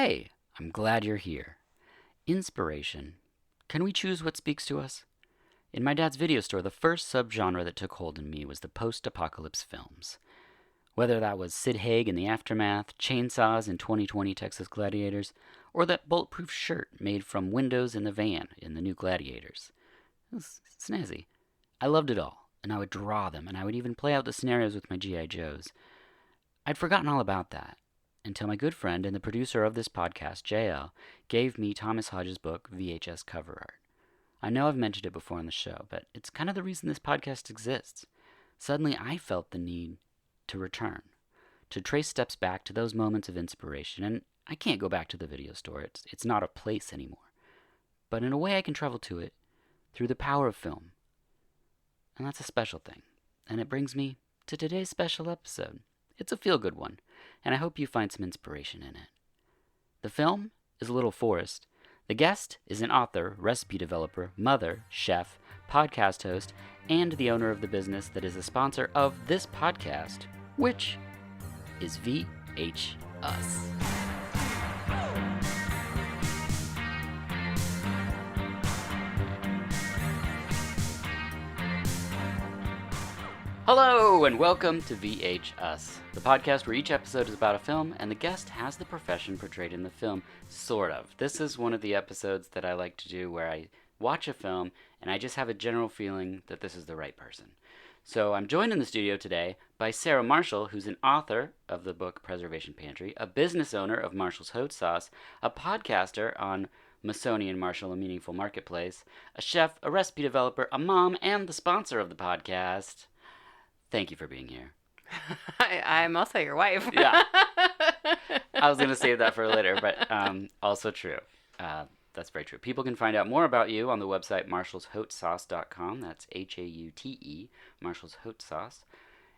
Hey, I'm glad you're here. Inspiration. Can we choose what speaks to us? In my dad's video store, the first subgenre that took hold in me was the post-apocalypse films. Whether that was Sid Haig in The Aftermath, Chainsaws in 2020 Texas Gladiators, or that bulletproof shirt made from windows in the van in The New Gladiators. It was snazzy. I loved it all, and I would draw them, and I would even play out the scenarios with my G.I. Joes. I'd forgotten all about that until my good friend and the producer of this podcast, Jae-ha, gave me Thomas Hodge's book, VHS Cover Art. I know I've mentioned it before on the show, but it's kind of the reason this podcast exists. Suddenly I felt the need to return, to trace steps back to those moments of inspiration, and I can't go back to the video store. It's not a place anymore. But in a way I can travel to it through the power of film. And that's a special thing. And it brings me to today's special episode. It's a feel-good one, and I hope you find some inspiration in it. The film is Little Forest. The guest is an author, recipe developer, mother, chef, podcast host, and the owner of the business that is a sponsor of this podcast, which is VH Us. Hello, and welcome to VH Us, the podcast where each episode is about a film, and the guest has the profession portrayed in the film, sort of. This is one of the episodes that I like to do where I watch a film, and I just have a general feeling that this is the right person. So I'm joined in the studio today by Sarah Marshall, who's an author of the book Preservation Pantry, a business owner of Marshall's Hot Sauce, a podcaster on Masoni and Marshall, A Meaningful Marketplace, a chef, a recipe developer, a mom, and the sponsor of the podcast. Thank you for being here. I'm also your wife. Yeah. I was going to save that for later, but also true. That's very true. People can find out more about you on the website marshallshotsauce.com. That's H-A-U-T-E, Marshall's Hot Sauce.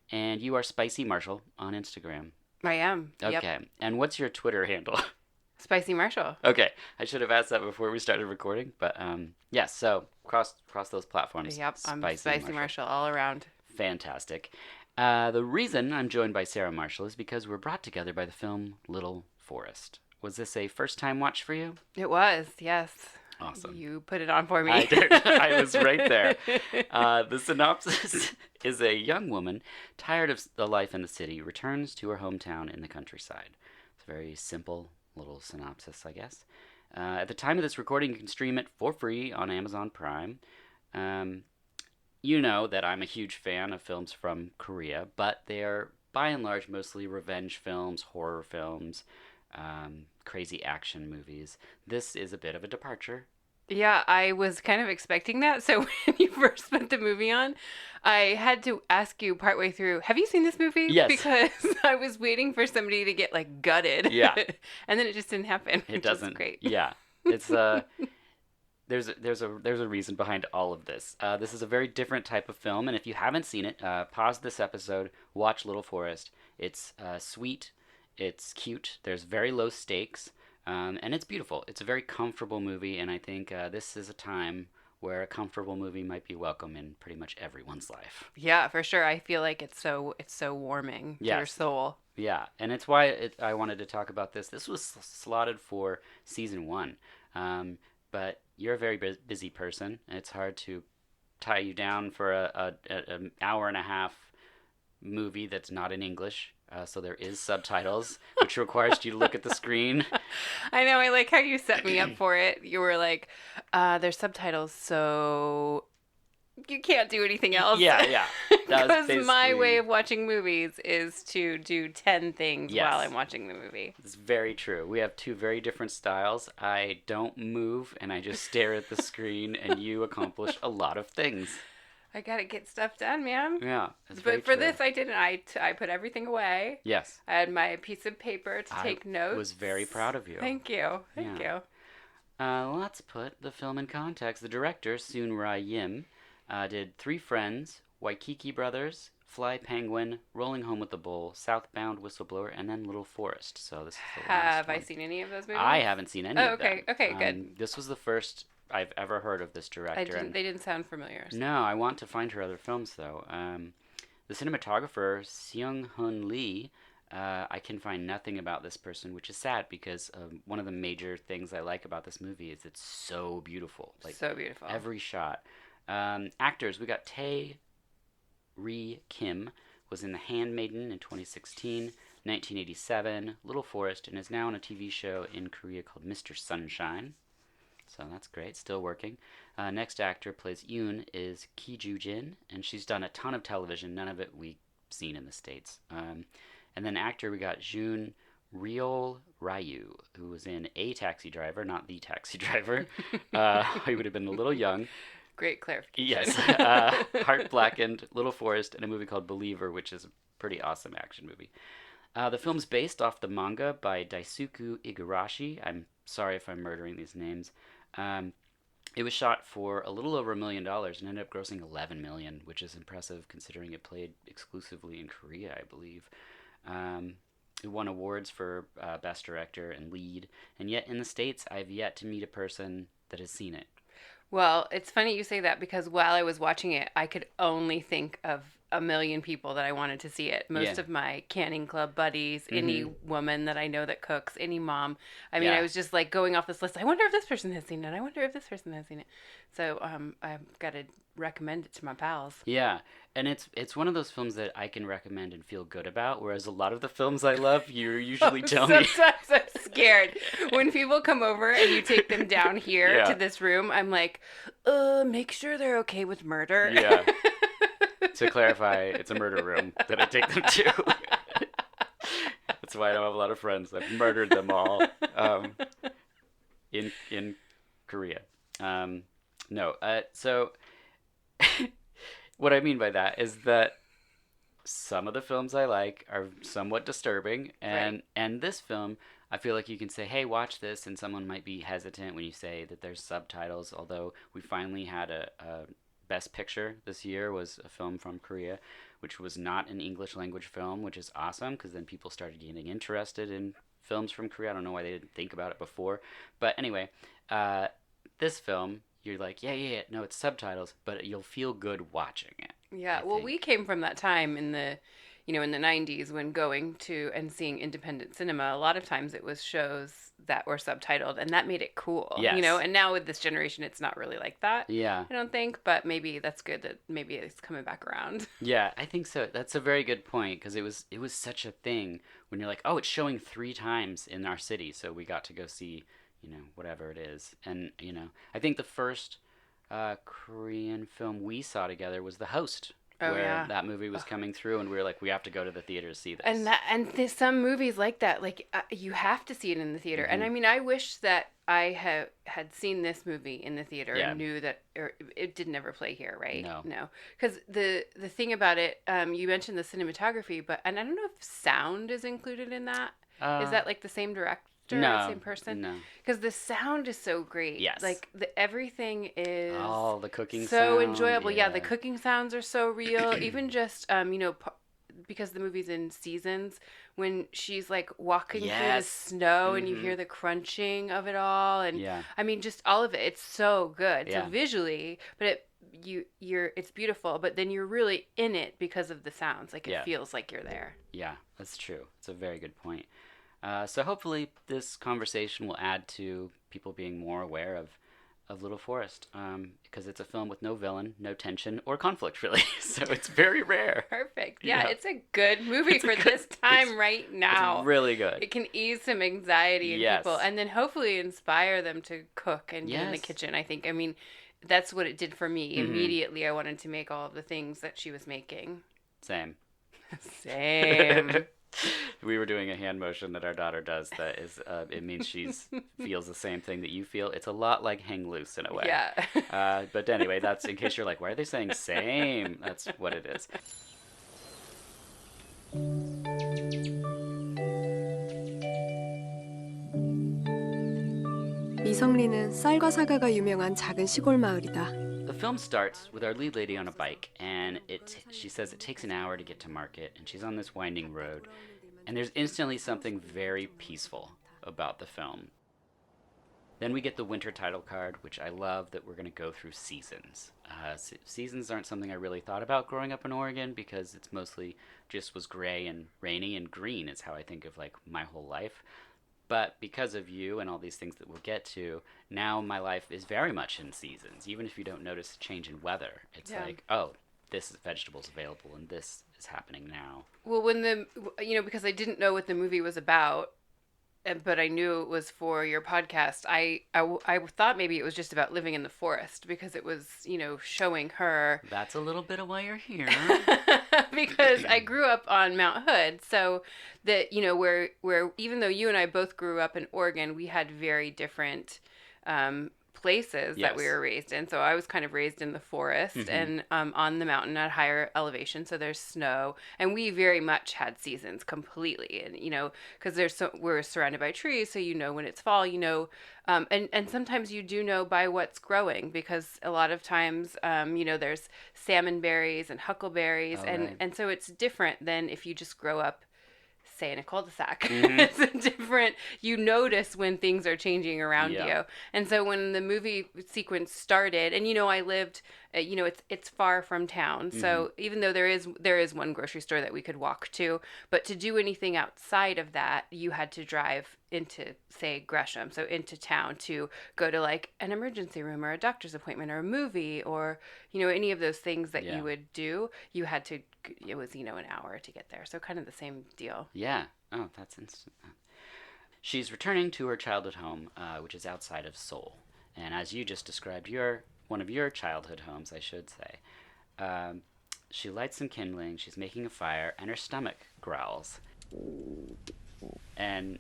And you are Spicy Marshall on Instagram. I am. Okay. Yep. And what's your Twitter handle? Spicy Marshall. Okay. I should have asked that before we started recording, but yes, so cross those platforms. Yep, I'm Spicy Marshall all around. Fantastic. The reason I'm joined by Sarah Marshall is because we're brought together by the film Little Forest. Was this a first-time watch for you? It was, yes. Awesome. You put it on for me. I did. I was right there. The synopsis is a young woman, tired of the life in the city, returns to her hometown in the countryside. It's a very simple little synopsis, I guess. At the time of this recording, you can stream it for free on Amazon Prime. You know that I'm a huge fan of films from Korea, but they're by and large mostly revenge films, horror films, crazy action movies. This is a bit of a departure. Yeah, I was kind of expecting that. So when you first put the movie on, I had to ask you partway through, have you seen this movie? Yes. Because I was waiting for somebody to get like gutted. Yeah. And then it just didn't happen. It doesn't. Great. Yeah. It's There's a reason behind all of this. This is a very different type of film, and if you haven't seen it, pause this episode, watch Little Forest. It's sweet, it's cute, there's very low stakes, and it's beautiful. It's a very comfortable movie, and I think this is a time where a comfortable movie might be welcome in pretty much everyone's life. Yeah, for sure. I feel like it's so warming to your soul. Yeah, and it's why I wanted to talk about this. This was slotted for season 1, but you're a very busy person, and it's hard to tie you down for an hour and a half movie that's not in English. So there is subtitles, which requires you to look at the screen. I know. I like how you set me up for it. You were like, there's subtitles, so you can't do anything else. Yeah. Because my way of watching movies is to do 10 things while I'm watching the movie. It's very true. We have two very different styles. I don't move, and I just stare at the screen, and you accomplish a lot of things. I gotta get stuff done, man. Yeah, but for this, I didn't. I put everything away. Yes. I had my piece of paper to take notes. I was very proud of you. Thank you. Thank you. Let's put the film in context. The director, Soon Ra-yim, did Three Friends, Waikiki Brothers, Fly Penguin, Rolling Home with the Bull, Southbound Whistleblower, and then Little Forest. So this is the last Have one. I seen any of those movies? I haven't seen any of them. Okay, good. This was the first I've ever heard of this director. They didn't sound familiar. So. No, I want to find her other films, though. The cinematographer, Seung-hoon Lee, I can find nothing about this person, which is sad because one of the major things I like about this movie is it's so beautiful. Like So beautiful. every shot. Actors, we got Ri Kim was in The Handmaiden in 2016, 1987, Little Forest, and is now on a TV show in Korea called Mr. Sunshine. So that's great, still working. Next actor plays Yoon is Ki Joo Jin, and she's done a ton of television, none of it we've seen in the States. And then actor, we got Jun Ryol Ryu, who was in A Taxi Driver, not The Taxi Driver. He would have been a little young. Great clarification. Yes. Heart Blackened, Little Forest, and a movie called Believer, which is a pretty awesome action movie. The film's based off the manga by Daisuke Igarashi. I'm sorry if I'm murdering these names. It was shot for a little over $1 million and ended up grossing $11 million, which is impressive considering it played exclusively in Korea, I believe. It won awards for Best Director and Lead, and yet in the States, I've yet to meet a person that has seen it. Well, it's funny you say that because while I was watching it, I could only think of a million people that I wanted to see it. Most of my canning club buddies, any woman that I know that cooks, any mom. I mean, I was just like going off this list. I wonder if this person has seen it. I wonder if this person has seen it. So I've got to recommend it to my pals. Yeah, and it's one of those films that I can recommend and feel good about, whereas a lot of the films I love, you usually tell me. Sometimes I'm scared. When people come over and you take them down here to this room, I'm like, make sure they're okay with murder. Yeah. To clarify, it's a murder room that I take them to. That's why I don't have a lot of friends. I've murdered them all in Korea. So what I mean by that is that some of the films I like are somewhat disturbing, and this film, I feel like you can say, hey, watch this, and someone might be hesitant when you say that there's subtitles, although we finally had a Best Picture this year was a film from Korea, which was not an English language film, which is awesome because then people started getting interested in films from Korea. I don't know why they didn't think about it before. But anyway, this film, you're like, yeah, no, it's subtitles, but you'll feel good watching it. Yeah, well, we came from that time in the 90s when going to and seeing independent cinema, a lot of times it was shows that were subtitled, and that made it cool. Yes. And now with this generation, it's not really like that. Yeah. I don't think, but maybe that's good that maybe it's coming back around. Yeah, I think so. That's a very good point because it was such a thing when you're like, oh, it's showing 3 times in our city, so we got to go see, whatever it is. And, I think the first Korean film we saw together was The Host. Where that movie was coming through, and we were like, we have to go to the theater to see this. And there's some movies like that, like you have to see it in the theater. And I mean, I wish that I had seen this movie in the theater and knew that it did never play here, right? No. Because the thing about it, you mentioned the cinematography, and I don't know if sound is included in that. Is that like the same director? No, same person? No. Because the sound is so great. Yes. Like, everything is... Oh, the cooking so sound. enjoyable. Yeah, the cooking sounds are so real. Even just, because the movie's in seasons, when she's, like, walking through the snow and you hear the crunching of it all. And, I mean, just all of it. It's so good. So visually, but it's beautiful, but then you're really in it because of the sounds. Like, it feels like you're there. Yeah, that's true. It's a very good point. So hopefully this conversation will add to people being more aware of Little Forest, because it's a film with no villain, no tension, or conflict, really. So it's very rare. Perfect. Yeah, it's a good movie for this time right now. It's really good. It can ease some anxiety in people, and then hopefully inspire them to cook and get in the kitchen, I think. I mean, that's what it did for me. Immediately, I wanted to make all of the things that she was making. Same. We were doing a hand motion that our daughter does that is, it means she's feels the same thing that you feel. It's a lot like hang loose in a way. Yeah. But anyway, that's in case you're like, why are they saying same? That's what it is. 이성리는 쌀과 사과가 유명한 작은 시골 마을이다. The film starts with our lead lady on a bike, and she says it takes an hour to get to market, and she's on this winding road, and there's instantly something very peaceful about the film. Then we get the winter title card, which I love that we're going to go through seasons. Seasons aren't something I really thought about growing up in Oregon because it's mostly just was gray and rainy, and green is how I think of like my whole life. But because of you and all these things that we'll get to, now my life is very much in seasons. Even if you don't notice a change in weather, it's like, oh, this vegetable's available and this is happening now. Well, when because I didn't know what the movie was about, but I knew it was for your podcast. I thought maybe it was just about living in the forest because it was, showing her. That's a little bit of why you're here. Because I grew up on Mount Hood, so that, where even though you and I both grew up in Oregon, we had very different places that we were raised in. So I was kind of raised in the forest and on the mountain at higher elevation. So there's snow, and we very much had seasons completely. And because we're surrounded by trees, so when it's fall, and sometimes you do know by what's growing because a lot of times there's salmon berries and huckleberries, and so it's different than if you just grow up, say, in a cul-de-sac. It's a different, you notice when things are changing around you. And so when the movie sequence started, and I lived, it's far from town. So even though there is one grocery store that we could walk to, but to do anything outside of that, you had to drive into, say, Gresham, so into town to go to like an emergency room or a doctor's appointment or a movie or, any of those things that you would do. You had to, it was, an hour to get there. So kind of the same deal. Yeah. Oh, that's instant. She's returning to her childhood home, which is outside of Seoul. And as you just described, one of your childhood homes, I should say. She lights some kindling, she's making a fire, and her stomach growls. And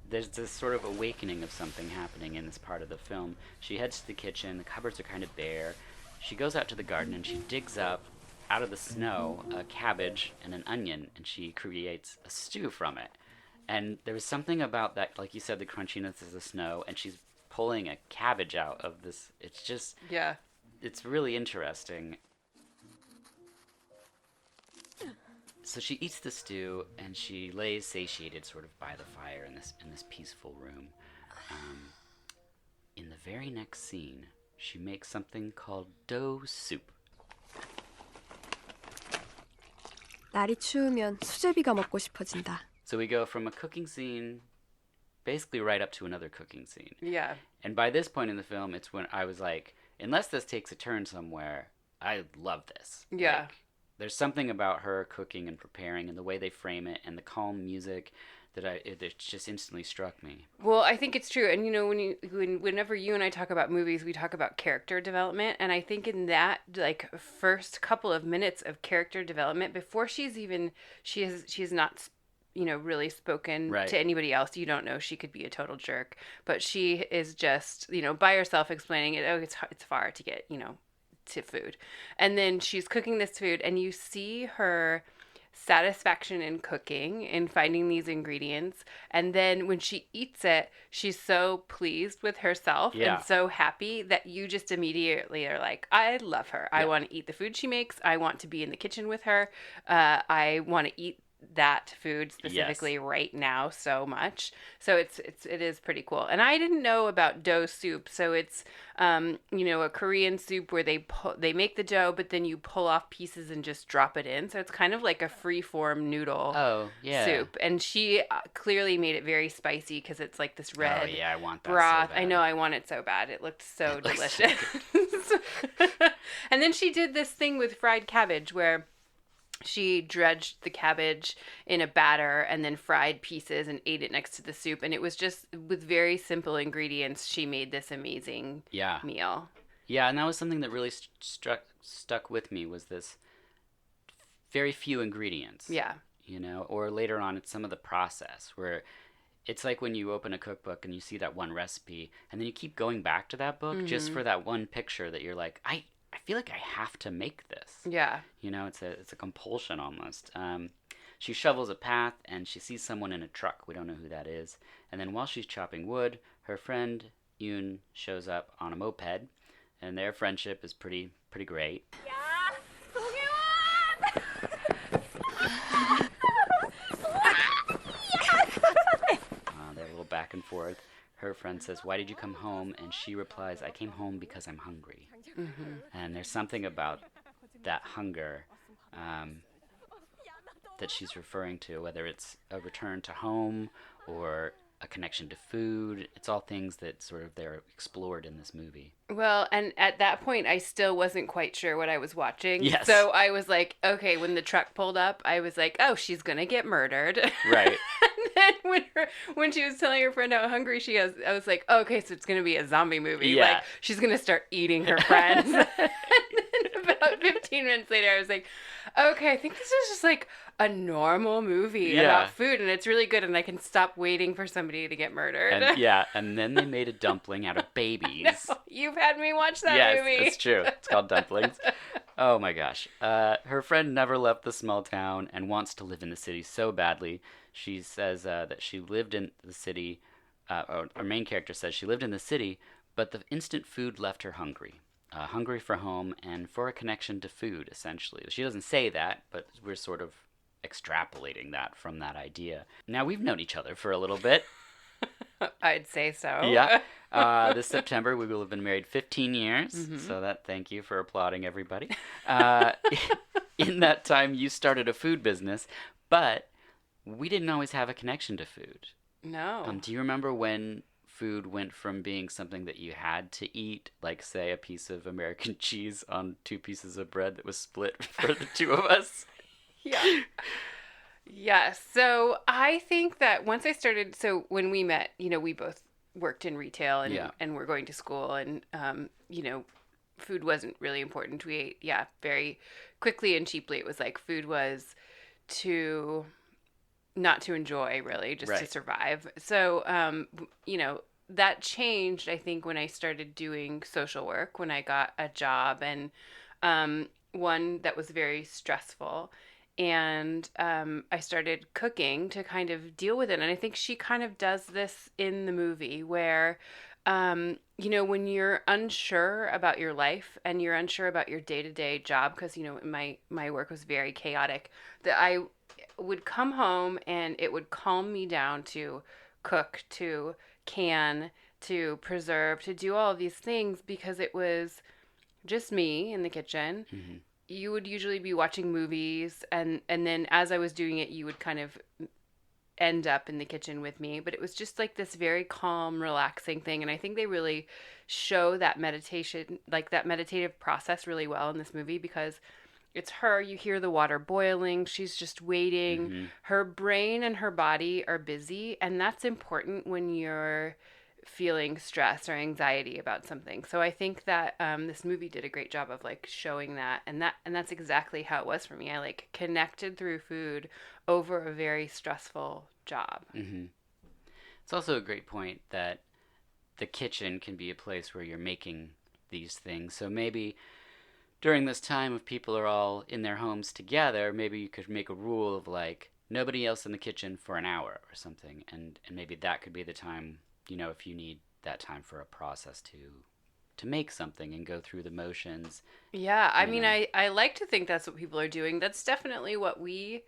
there's this sort of awakening of something happening in this part of the film. She heads to the kitchen, the cupboards are kind of bare. She goes out to the garden and she digs up, out of the snow, a cabbage and an onion, and she creates a stew from it. And there was something about that, like you said, the crunchiness of the snow, and she's pulling a cabbage out of this. It's just, it's really interesting. So she eats the stew, and she lays satiated sort of by the fire in this peaceful room. In the very next scene, she makes something called dough soup. 날이 추우면 수제비가 먹고 싶어진다. So we go from a cooking scene basically right up to another cooking scene. Yeah. And by this point in the film, it's when I was like, unless this takes a turn somewhere, I love this. Yeah. Like, there's something about her cooking and preparing and the way they frame it and the calm music that just instantly struck me. Well, I think it's true. And, whenever you and I talk about movies, we talk about character development. And I think in that, like, first couple of minutes of character development, before she's not, really spoken to anybody else. You don't know, she could be a total jerk. But she is just, by herself explaining it. Oh, it's far to get, to food. And then she's cooking this food, and you see her satisfaction in cooking and finding these ingredients, and then when she eats it, she's so pleased with herself and so happy that you just immediately are like, I love her. I want to eat the food she makes. I want to be in the kitchen with her. I want to eat that food specifically right now so much. So it is pretty cool. And I didn't know about dough soup. So it's a Korean soup where they make the dough, but then you pull off pieces and just drop it in. So it's kind of like a free-form noodle soup. And she clearly made it very spicy because it's like this red I want that broth. so bad. I know, I want it so bad. It looked so delicious. And then she did this thing with fried cabbage where she dredged the cabbage in a batter and then fried pieces and ate it next to the soup. And it was just with very simple ingredients, she made this amazing meal. Yeah, and that was something that really stuck with me, was this very few ingredients. Yeah. Or later on, it's some of the process where it's like when you open a cookbook and you see that one recipe and then you keep going back to that book just for that one picture that you're like, I feel like I have to make this. Yeah. It's a compulsion almost. She shovels a path and she sees someone in a truck. We don't know who that is. And then while she's chopping wood, her friend Yoon shows up on a moped, and their friendship is pretty great. They're a little back and forth. her friend says, "Why did you come home?" And she replies, "I came home because I'm hungry." And there's something about that hunger that she's referring to, whether it's a return to home or a connection to food. It's all things that sort of they're explored in this movie. Well, and at that point, I still wasn't quite sure what I was watching. Yes. So I was like, okay, when the truck pulled up, I was like, oh, she's going to get murdered. Right. And then when she was telling her friend how hungry she is, I was like, oh, okay, so it's going to be a zombie movie. Yeah. Like, she's going to start eating her friends. And then about 15 minutes later, I was like, okay, I think this is just like a normal movie about food, and it's really good, and I can stop waiting for somebody to get murdered. And then they made a dumpling out of babies. No, you've had me watch that movie. Yes, it's true. It's called Dumplings. Oh my gosh. Her friend never left the small town and wants to live in the city so badly. She says that she lived in the city, or our main character says she lived in the city, but the instant food left her hungry. Hungry for home and for a connection to food, essentially. She doesn't say that, but we're sort of extrapolating that from that idea. Now, we've known each other for a little bit. I'd say so. Yeah. This September, we will have been married 15 years. So thank you for applauding, everybody. In that time, you started a food business, but we didn't always have a connection to food. No. Do you remember when food went from being something that you had to eat, like, say, a piece of American cheese on 2 pieces of bread that was split for the 2 of us? Yeah. Yeah. So I think that once I started, so when we met, we both worked in retail and were going to school, and, food wasn't really important. We ate, very quickly and cheaply. It was like food was not to enjoy, really, just to survive. So, that changed, I think, when I started doing social work, when I got a job, and one that was very stressful. And I started cooking to kind of deal with it. And I think she kind of does this in the movie where, when you're unsure about your life and you're unsure about your day-to-day job, because, my work was very chaotic, that I would come home and it would calm me down to cook, to can, to preserve, to do all of these things, because it was just me in the kitchen. Mm-hmm. You would usually be watching movies, and then as I was doing it, you would kind of end up in the kitchen with me. But it was just like this very calm, relaxing thing. And I think they really show that meditation, like that meditative process really well in this movie, because it's her, you hear the water boiling, she's just waiting. Mm-hmm. Her brain and her body are busy, and that's important when you're feeling stress or anxiety about something. So I think that this movie did a great job of like showing that, and that's exactly how it was for me. I like connected through food over a very stressful job. Mm-hmm. It's also a great point that the kitchen can be a place where you're making these things. So maybe during this time, if people are all in their homes together, maybe you could make a rule of like nobody else in the kitchen for an hour or something, and maybe that could be the time, if you need that time for a process to make something and go through the motions. Yeah, I mean, I like to think that's what people are doing. That's definitely what we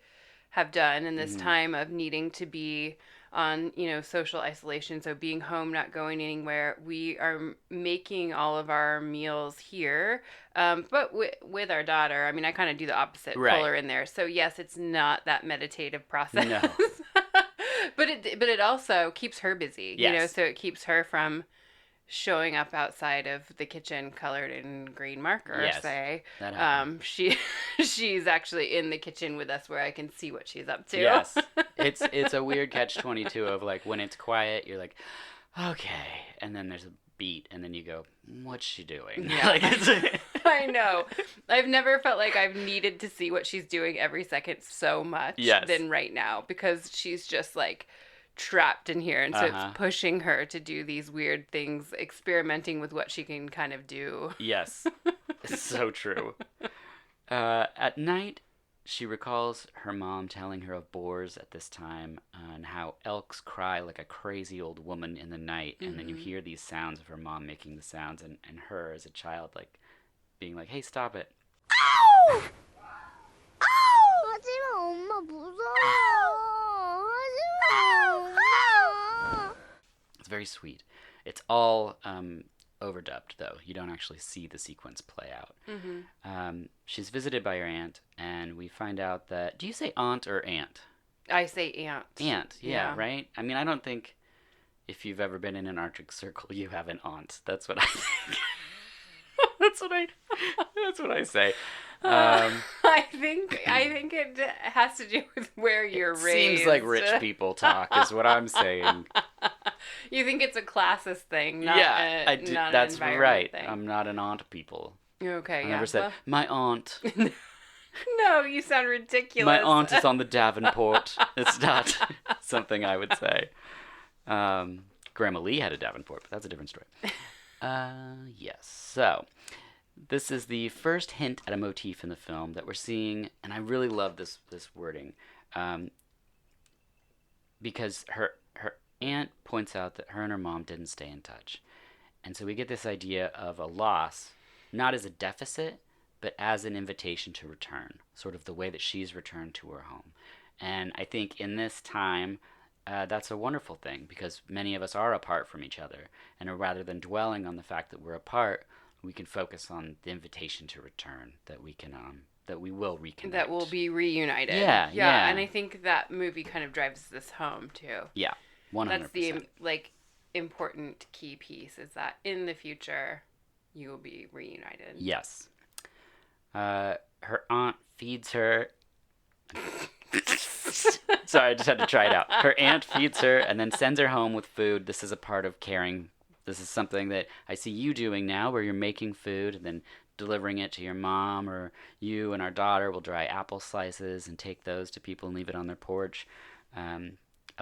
have done in this time of needing to be on, social isolation. So being home, not going anywhere. We are making all of our meals here, but with our daughter. I mean, I kind of do the opposite, pull her in there. So yes, it's not that meditative process. No. But it also keeps her busy, so it keeps her from showing up outside of the kitchen colored in green marker, say. She's actually in the kitchen with us where I can see what she's up to. Yes. It's a weird catch-22 of like when it's quiet, you're like, okay, and then there's a beat, and then you go, what's she doing? Yeah. I know. I've never felt like I've needed to see what she's doing every second so much than right now, because she's just like trapped in here, and so it's pushing her to do these weird things, experimenting with what she can kind of do. Yes. It's so true. At night, she recalls her mom telling her of boars at this time and how elks cry like a crazy old woman in the night. And then you hear these sounds of her mom making the sounds, and her as a child like being like, hey, stop it. 아우! 아우! 하지마, 엄마 무서워. 하지마. It's very sweet. It's all overdubbed, though. You don't actually see the sequence play out. She's visited by her aunt, and we find out that... Do you say aunt or aunt? I say aunt. Aunt, yeah, right? I mean, I don't think if you've ever been in an Arctic Circle, you have an aunt. That's what I think. That's what I say. I think it has to do with where you're raised. Seems like rich people talk, is what I'm saying. You think it's a classist thing, not I do. not That's an right. thing. I'm not an aunt people. Okay, I never said, my aunt. No, you sound ridiculous. My aunt is on the Davenport. It's not something I would say. Grandma Lee had a Davenport, but that's a different story. Yes. So, this is the first hint at a motif in the film that we're seeing, and I really love this wording, because her aunt points out that her and her mom didn't stay in touch. And so we get this idea of a loss, not as a deficit, but as an invitation to return, sort of the way that she's returned to her home. And I think in this time, that's a wonderful thing, because many of us are apart from each other. And rather than dwelling on the fact that we're apart, we can focus on the invitation to return, that we can, that we will reconnect. That we'll be reunited. Yeah. And I think that movie kind of drives this home, too. Yeah, 100%. That's the, important key piece, is that in the future, you will be reunited. Yes. Her aunt feeds her... Sorry, I just had to try it out. Her aunt feeds her and then sends her home with food. This is a part of caring. This is something that I see you doing now, where you're making food and then delivering it to your mom, or you and our daughter will dry apple slices and take those to people and leave it on their porch. I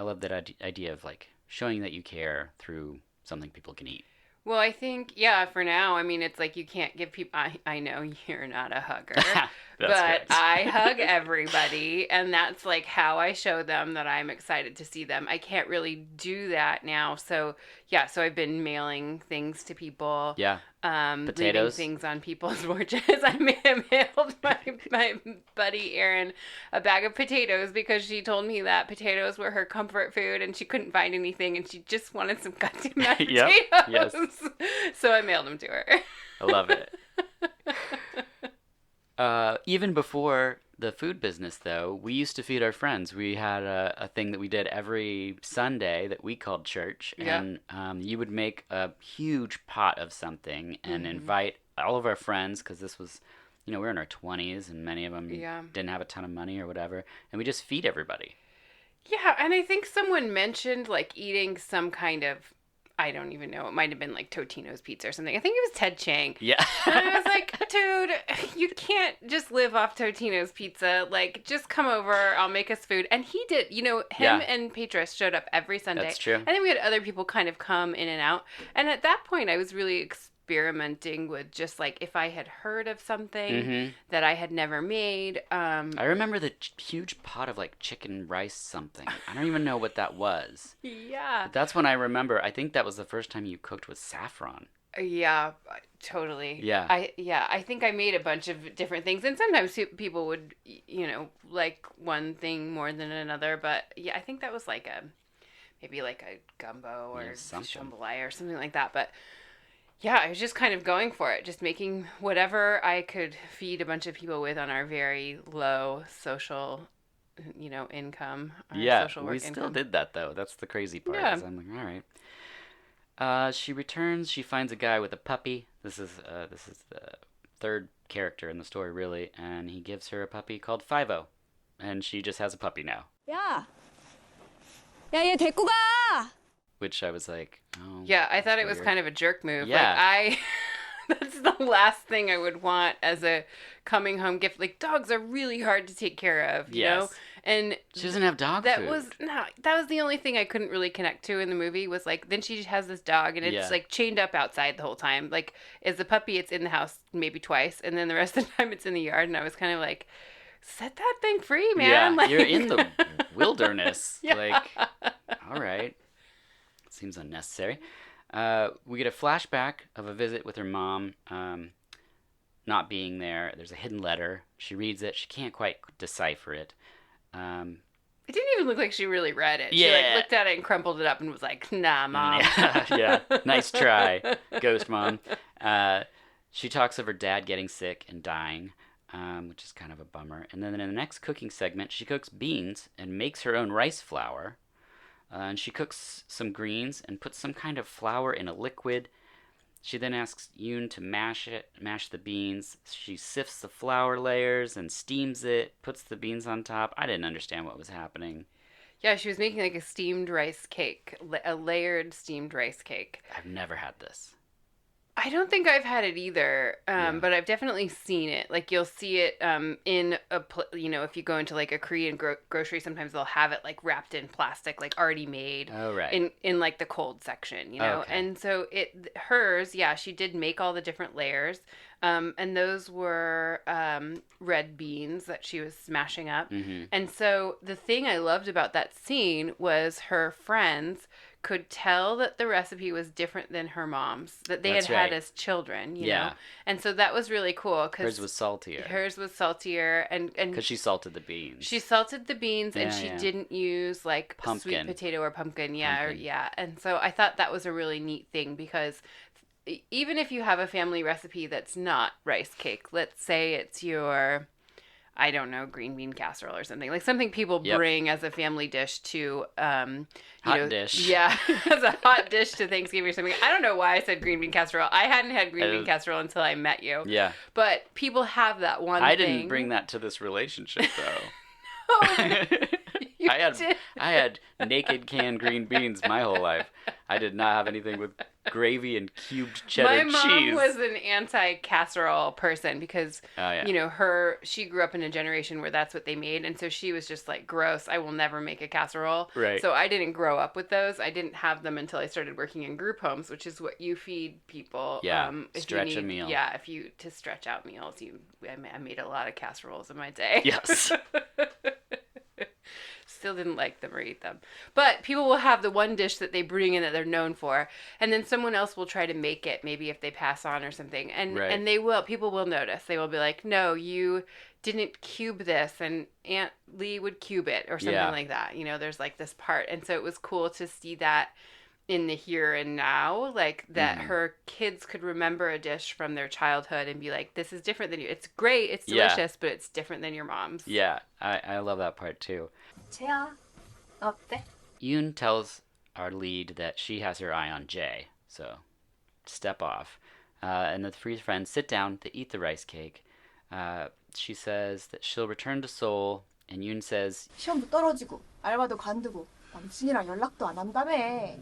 love that idea of showing that you care through something people can eat. Well, I think, for now, I mean, it's you can't give people, I know you're not a hugger, but good. I hug everybody, and that's how I show them that I'm excited to see them. I can't really do that now, so I've been mailing things to people. Yeah. Leaving things on people's porches. I mailed my buddy Erin a bag of potatoes because she told me that potatoes were her comfort food and she couldn't find anything and she just wanted some goddamn mashed potatoes. Yes. So I mailed them to her. I love it. Even before the food business, though, we used to feed our friends. We had a thing that we did every Sunday that we called church. And you would make a huge pot of something and invite all of our friends, because this was, we're in our 20s and many of them didn't have a ton of money or whatever. And we just feed everybody. Yeah, and I think someone mentioned eating some kind of, I don't even know. It might have been Totino's pizza or something. I think it was Ted Chiang. Yeah. And I was like, dude, you can't just live off Totino's pizza. Just come over. I'll make us food. And he did. Him and Petrus showed up every Sunday. That's true. And then we had other people kind of come in and out. And at that point, I was really experimenting with just if I had heard of something that I had never made. I remember the huge pot of chicken rice something. I don't even know what that was. Yeah. But that's when I remember. I think that was the first time you cooked with saffron. Yeah, totally. Yeah. I think I made a bunch of different things, and sometimes people would, like one thing more than another. But I think that was maybe a gumbo or jambalaya or something like that. But I was just kind of going for it, just making whatever I could feed a bunch of people with on our very low social, income. Social work we still did that though. That's the crazy part. Yeah. I'm like, all right. She returns. She finds a guy with a puppy. This is the third character in the story, really, and he gives her a puppy called Five-O, and she just has a puppy now. 야, 얘 데리고 가. Which I was like, oh. Yeah, I thought it was weird. kind of a jerk move. Yeah. That's the last thing I would want as a coming home gift. Dogs are really hard to take care of, you know? And she doesn't have dog food. That was the only thing I couldn't really connect to in the movie was then she has this dog and it's chained up outside the whole time. As a puppy, it's in the house maybe twice, and then the rest of the time it's in the yard, and I was kind of like, set that thing free, man. Yeah, you're in the wilderness. Yeah. All right. Seems unnecessary. We get a flashback of a visit with her mom not being there. There's a hidden letter. She reads it. She can't quite decipher it. It didn't even look like she really read it. Yeah. She like looked at it and crumpled it up and was like, nah, Mom. Yeah. Nice try, ghost mom. She talks of her dad getting sick and dying, which is kind of a bummer. And then in the next cooking segment, she cooks beans and makes her own rice flour. And she cooks some greens and puts some kind of flour in a liquid. She then asks Yoon to mash the beans. She sifts the flour layers and steams it, puts the beans on top. I didn't understand what was happening. Yeah, she was making like a steamed rice cake, a layered steamed rice cake. I've never had this. I don't think I've had it either, but I've definitely seen it. Like you'll see it in if you go into like a Korean grocery, sometimes they'll have it like wrapped in plastic, like already made. Oh, right. In like the cold section, you know. Okay. And so hers, she did make all the different layers, and those were red beans that she was smashing up. Mm-hmm. And so the thing I loved about that scene was her friends could tell that the recipe was different than her mom's, that they had as children, you know? And so that was really cool. Hers was saltier. And because she salted the beans. She salted the beans, and she didn't use, like, pumpkin. Sweet potato or pumpkin. And so I thought that was a really neat thing, because even if you have a family recipe that's not rice cake, let's say it's your... I don't know, green bean casserole or something. Like something people bring as a family dish to, dish. Yeah, as a hot dish to Thanksgiving or something. I don't know why I said green bean casserole. I hadn't had green bean casserole until I met you. Yeah. But people have that one thing. I didn't bring that to this relationship, though. I had naked canned green beans my whole life. I did not have anything with gravy and cubed cheddar cheese. My mom was an anti-casserole person because, she grew up in a generation where that's what they made. And so she was just like, gross, I will never make a casserole. Right. So I didn't grow up with those. I didn't have them until I started working in group homes, which is what you feed people. Yeah, stretch a meal. Yeah, to stretch out meals. I made a lot of casseroles in my day. Yes. Still didn't like them or eat them. But people will have the one dish that they bring in that they're known for, and then someone else will try to make it, maybe if they pass on or something. And people will notice. They will be like, no, you didn't cube this, and Aunt Lee would cube it or something like that. You know, there's like this part. And so it was cool to see that in the here and now, like that her kids could remember a dish from their childhood and be like, this is different than you. It's great, it's delicious, but it's different than your mom's. Yeah, I love that part too. Jae-ha, 어때? Yoon tells our lead that she has her eye on Jae, so step off. And the three friends sit down to eat the rice cake. She says that she'll return to Seoul, and Yoon says, 시험도 떨어지고 알바도 관두고 남친이랑 연락도 안 한다며.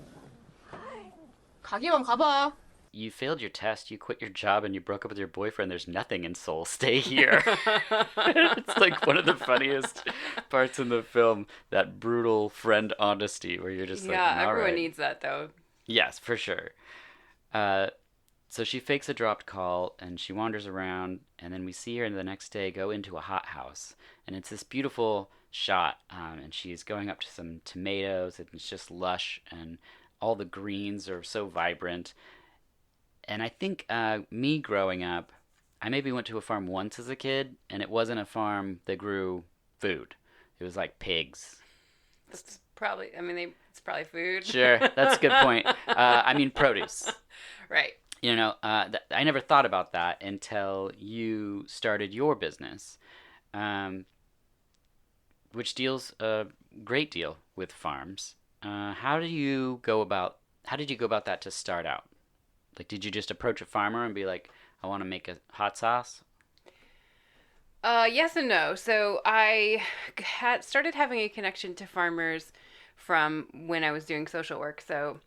가기만 가봐. You failed your test, you quit your job, and you broke up with your boyfriend. There's nothing in Seoul. Stay here. It's like one of the funniest parts in the film, that brutal friend honesty where you're just like, all everyone right. needs that, though. Yes, for sure. So she fakes a dropped call, and she wanders around, and then we see her the next day go into a hothouse. And it's this beautiful shot, and she's going up to some tomatoes, and it's just lush, and all the greens are so vibrant. And I think me growing up, I maybe went to a farm once as a kid, and it wasn't a farm that grew food. It was like pigs. It's probably food. Sure, that's a good point. I mean produce. Right. You know, I never thought about that until you started your business, which deals a great deal with farms. How did you go about that to start out? Like, did you just approach a farmer and be like, I want to make a hot sauce? Yes and no. So I started having a connection to farmers from when I was doing social work. So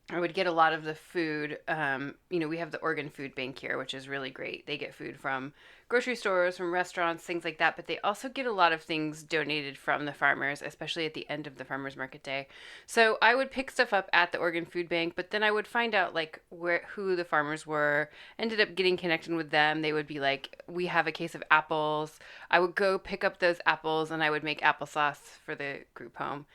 I would get a lot of the food. We have the Oregon Food Bank here, which is really great. They get food from grocery stores, from restaurants, things like that. But they also get a lot of things donated from the farmers, especially at the end of the farmers market day. So I would pick stuff up at the Oregon Food Bank, but then I would find out like who the farmers were. Ended up getting connected with them. They would be like, "We have a case of apples." I would go pick up those apples, and I would make applesauce for the group home.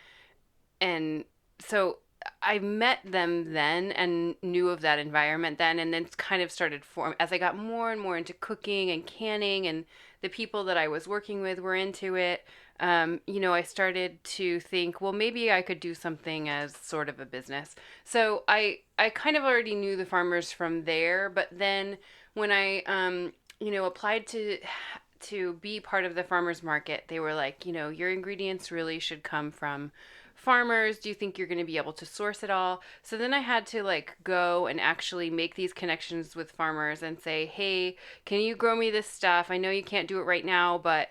And so I met them then and knew of that environment then, and then kind of started as I got more and more into cooking and canning and the people that I was working with were into it, I started to think, well, maybe I could do something as sort of a business. So I kind of already knew the farmers from there, but then when I, applied to be part of the farmers market, they were like, your ingredients really should come from farmers. Do you think you're going to be able to source it all? So then I had to like go and actually make these connections with farmers and say, hey, can you grow me this stuff? I know you can't do it right now, but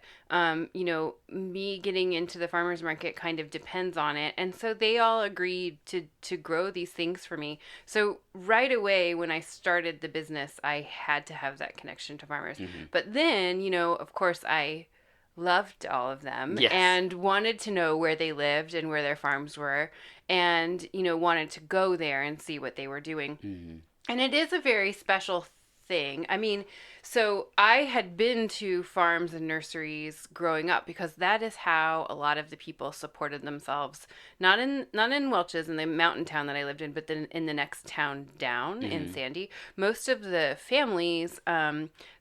me getting into the farmers market kind of depends on it. And so they all agreed to grow these things for me. So right away when I started the business, I had to have that connection to farmers. Mm-hmm. But then, of course, I loved all of them. Yes. And wanted to know where they lived and where their farms were, and wanted to go there and see what they were doing. Mm-hmm. And it is a very special thing. I mean, so I had been to farms and nurseries growing up because that is how a lot of the people supported themselves. Not in Welch's, in the mountain town that I lived in, but then in the next town down, mm-hmm. in Sandy. Most of the families,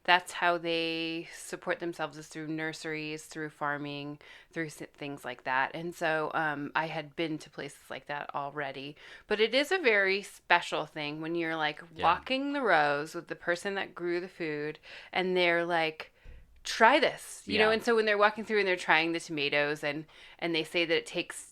that's how they support themselves, is through nurseries, through farming, through things like that. And so I had been to places like that already. But it is a very special thing when you're like walking the rows with the person that grew the food, and they're like, try this, you know. And so when they're walking through and they're trying the tomatoes, and they say that it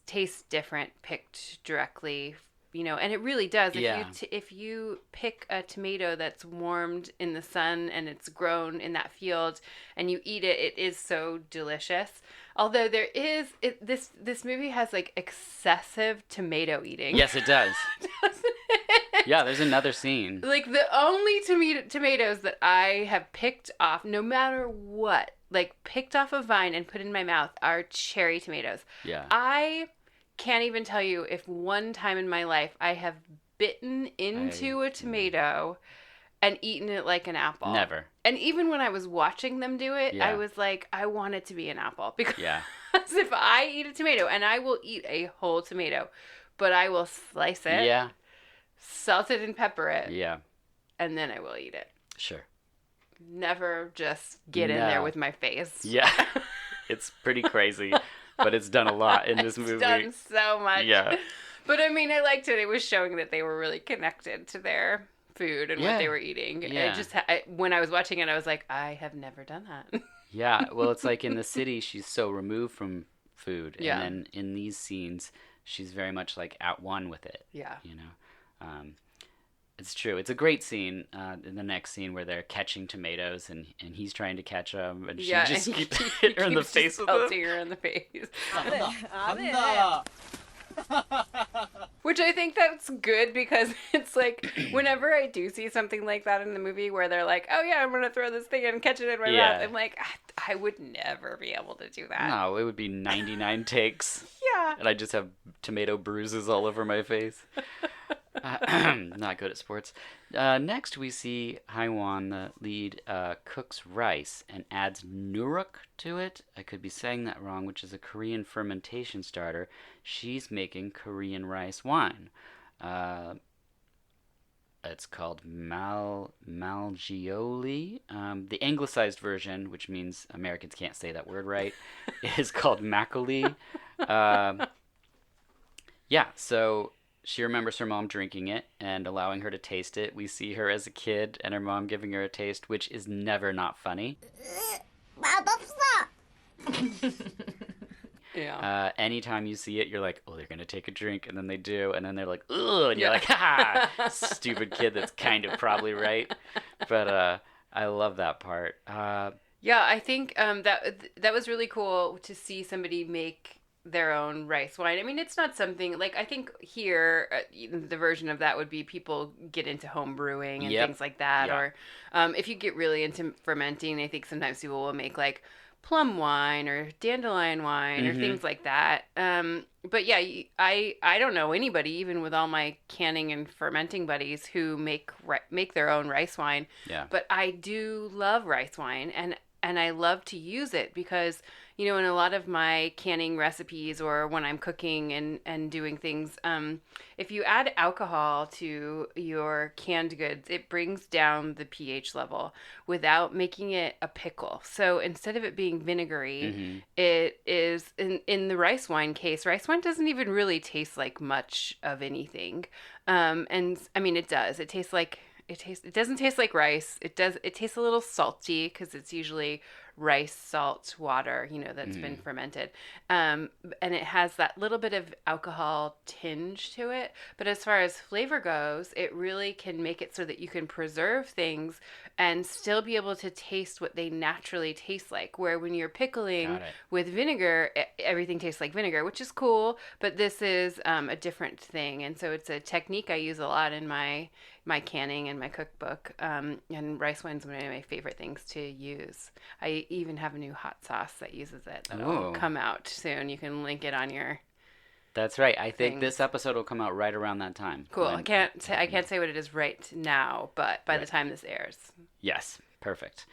tastes different picked directly, and it really does. If you pick a tomato that's warmed in the sun and it's grown in that field and you eat it, it is so delicious. Although there is this movie has like excessive tomato eating. Yes, it does. Doesn't it? Yeah, there's another scene. Like the only tomatoes that I have picked off, no matter what, like picked off a vine and put in my mouth, are cherry tomatoes. Yeah. I can't even tell you if one time in my life I have bitten into a tomato and eaten it like an apple. Never. And even when I was watching them do it, I was like, I want it to be an apple. Because if I eat a tomato, and I will eat a whole tomato, but I will slice it, salt it and pepper it, and then I will eat it. Sure. Never just get in there with my face. Yeah. It's pretty crazy. But it's done a lot in this movie. It's done so much. Yeah. But I mean, I liked it. It was showing that they were really connected to their food and what they were eating. Yeah. When I was watching it, I was like, I have never done that. Yeah. Well, it's like in the city, she's so removed from food. Yeah. And then in these scenes, she's very much like at one with it. Yeah. It's true. It's a great scene in the next scene where they're catching tomatoes and he's trying to catch them, and she just keeps hitting her in the face with them. Pelting her in the face. Which I think that's good, because it's like whenever I do see something like that in the movie where they're like, oh yeah, I'm going to throw this thing and catch it in my mouth, I'm like, I would never be able to do that. No, it would be 99 takes. Yeah. And I just have tomato bruises all over my face. Not good at sports. Next, we see Hye-won, the lead, cooks rice and adds nuruk to it. I could be saying that wrong, which is a Korean fermentation starter. She's making Korean rice wine. It's called malgioli. The anglicized version, which means Americans can't say that word right, is called makgeolli. So she remembers her mom drinking it and allowing her to taste it. We see her as a kid and her mom giving her a taste, which is never not funny. Yeah. Anytime you see it, you're like, oh, they're going to take a drink, and then they do, and then they're like, ugh, and you're like, ha, stupid kid that's kind of probably right. But I love that part. I think that was really cool to see somebody make their own rice wine. I mean, it's not something like, I think here the version of that would be people get into home brewing and things like that, or if you get really into fermenting, I think sometimes people will make like plum wine or dandelion wine or things like that. But yeah, I don't know anybody, even with all my canning and fermenting buddies, who make their own rice wine. Yeah. But I do love rice wine, and I love to use it because, in a lot of my canning recipes or when I'm cooking and doing things, if you add alcohol to your canned goods, it brings down the pH level without making it a pickle. So instead of it being vinegary, it is, in the rice wine case, rice wine doesn't even really taste like much of anything. And I mean, it does. It doesn't taste like rice. It tastes a little salty because it's usually rice, salt, water, that's been fermented. And it has that little bit of alcohol tinge to it. But as far as flavor goes, it really can make it so that you can preserve things and still be able to taste what they naturally taste like. Where when you're pickling with vinegar, everything tastes like vinegar, which is cool. But this is a different thing. And so it's a technique I use a lot in my canning and my cookbook, and rice wine's one of my favorite things to use. I even have a new hot sauce that uses it that'll come out soon. You can link it on your. That's right. I think this episode will come out right around that time. Cool. I can't say what it is right now, but by the time this airs. Yes. Perfect.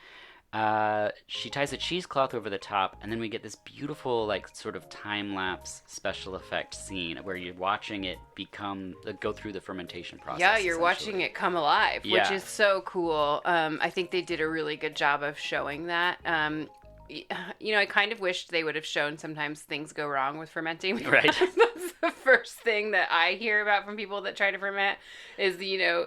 She ties a cheesecloth over the top, and then we get this beautiful, sort of time-lapse special effect scene where you're watching it go through the fermentation process. Yeah, you're watching it come alive, which is so cool. I think they did a really good job of showing that. I kind of wished they would have shown sometimes things go wrong with fermenting. Right. That's the first thing that I hear about from people that try to ferment is, the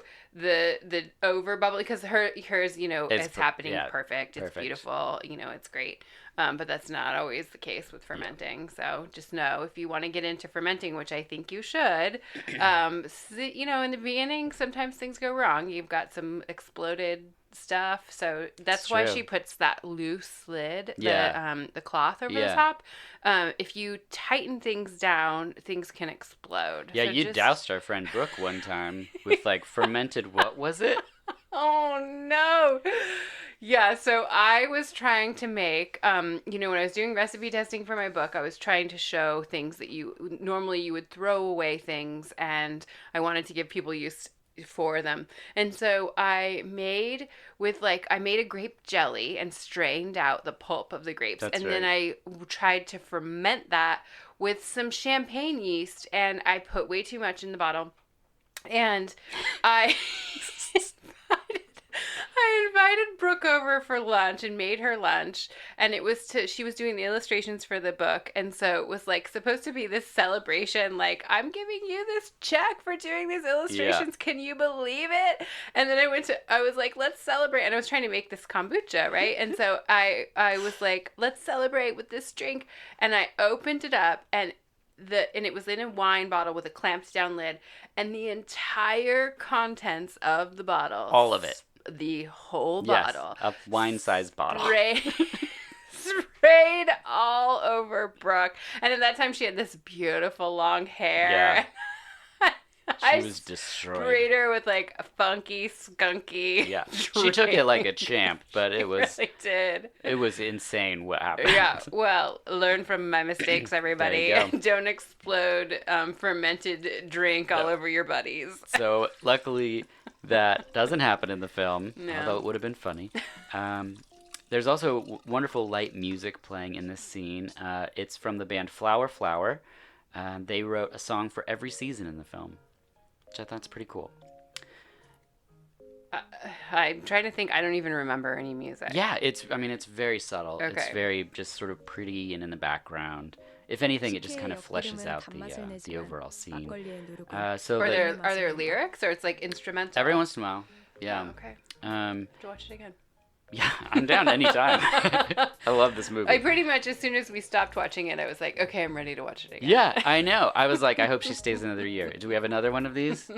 over bubble, because hers, it's happening perfect. It's beautiful. It's great. But that's not always the case with fermenting. So just know, if you want to get into fermenting, which I think you should, in the beginning, sometimes things go wrong. You've got some exploded stuff, so that's why she puts that loose lid, the cloth over the top. If you tighten things down, things can explode. Yeah, so you doused our friend Brooke one time with fermented, what was it? Oh no. Yeah, so I was trying to make, when I was doing recipe testing for my book, I was trying to show things that you would throw away things, and I wanted to give people use for them. And so I made a grape jelly and strained out the pulp of the grapes. Then I tried to ferment that with some champagne yeast, and I put way too much in the bottle. And I invited Brooke over for lunch and made her lunch, and she was doing the illustrations for the book, and so it was supposed to be this celebration, I'm giving you this check for doing these illustrations. Can you believe it? And then I was like, let's celebrate, and I was trying to make this kombucha, right? And so I was like, let's celebrate with this drink, and I opened it up, and it was in a wine bottle with a clamped down lid, and the entire contents of the bottle, all of it, the whole bottle, a wine-sized bottle, sprayed all over Brooke. And at that time, she had this beautiful long hair. She was destroyed. Sprayed her with a funky, skunky. Yeah, she took it like a champ, but it was. Really did. It was insane what happened. Yeah, well, learn from my mistakes, everybody. Don't explode fermented drink all over your buddies. So luckily, that doesn't happen in the film, no. Although it would have been funny. There's also wonderful light music playing in this scene. It's from the band Flower Flower. They wrote a song for every season in the film, which I thought's pretty cool. I'm trying to think. I don't even remember any music. Yeah, it's very subtle. Okay. It's very just sort of pretty and in the background. If anything, it just kind of fleshes out the overall scene. So are there lyrics, or it's instrumental? Every once in a while, yeah. Oh, okay. To watch it again. Yeah, I'm down anytime. I love this movie. I pretty much, as soon as we stopped watching it, I was like, okay, I'm ready to watch it again. Yeah, I know. I was like, I hope she stays another year. Do we have another one of these?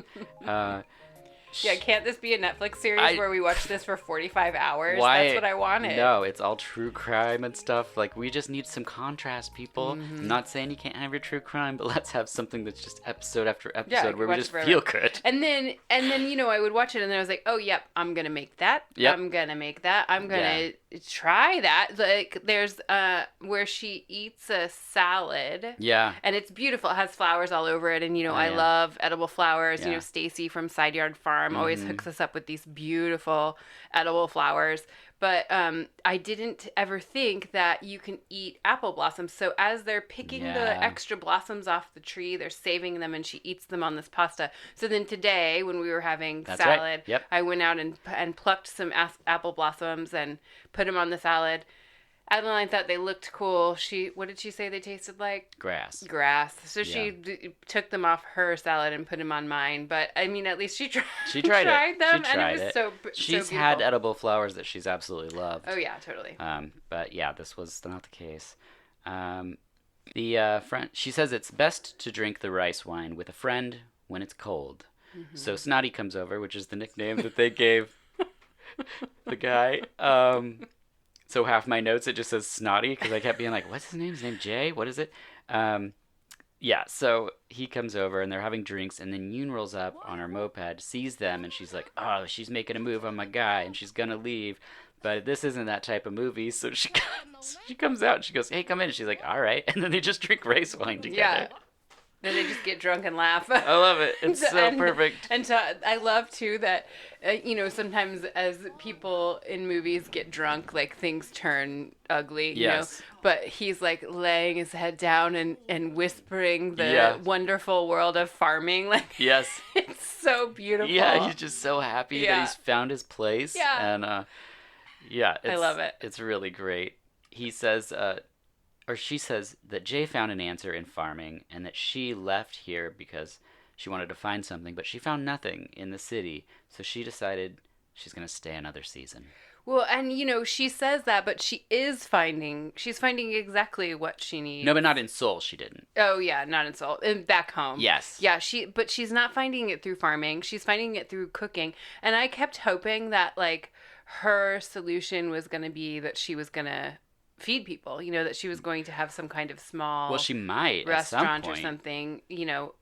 Yeah, can't this be a Netflix series where we watch this for 45 hours? That's what I wanted. No, it's all true crime and stuff. We just need some contrast, people. Mm-hmm. I'm not saying you can't have your true crime, but let's have something that's just episode after episode where we just feel good. And then I would watch it, and then I was like, oh, yep, I'm going to make that. Yep. I'm going to make that. I'm going to try that. There's where she eats a salad. Yeah. And it's beautiful. It has flowers all over it, and, I love edible flowers. Yeah. Stacy from Side Yard Farm farm always hooks us up with these beautiful edible flowers. But I didn't ever think that you can eat apple blossoms. So as they're picking the extra blossoms off the tree, they're saving them, and she eats them on this pasta. So then today, when we were having salad, I went out and plucked some apple blossoms and put them on the salad. Adeline thought they looked cool. What did she say they tasted like? Grass. So she took them off her salad and put them on mine. But I mean, at least she tried. She tried them, and it was so She's so had edible flowers that she's absolutely loved. Oh yeah, totally. But yeah, this was not the case. The friend, she says it's best to drink the rice wine with a friend when it's cold. So Snotty comes over, which is the nickname that they gave the guy. So half my notes, it just says Snotty, because I kept being like, what's his name? His name Jay? What is it? Yeah, so he comes over, and they're having drinks, and then Yoon rolls up on her moped, sees them, and she's like, oh, she's making a move on my guy, and she's going to leave. But this isn't that type of movie, so she comes out, and she goes, hey, come in. And she's like, all right. And then they just drink rice wine together. Yeah. Then they just get drunk and laugh. I love it. It's so perfect. And so I love, too, that, sometimes as people in movies get drunk, like, things turn ugly, you know? But he's, like, laying his head down and whispering the wonderful world of farming. Like, it's so beautiful. Yeah, he's just so happy that he's found his place. Yeah. And, I love it. It's really great. He says... or she says that Jay found an answer in farming and that she left here because she wanted to find something, but she found nothing in the city. So she decided she's going to stay another season. Well, and, she says that, but she's finding exactly what she needs. No, but not in Seoul, she didn't. Oh, yeah, not in Seoul. Back home. Yes. Yeah, but she's not finding it through farming. She's finding it through cooking. And I kept hoping that, like, her solution was going to be that she was going to feed people, that she was going to have some kind of small she might restaurant or something,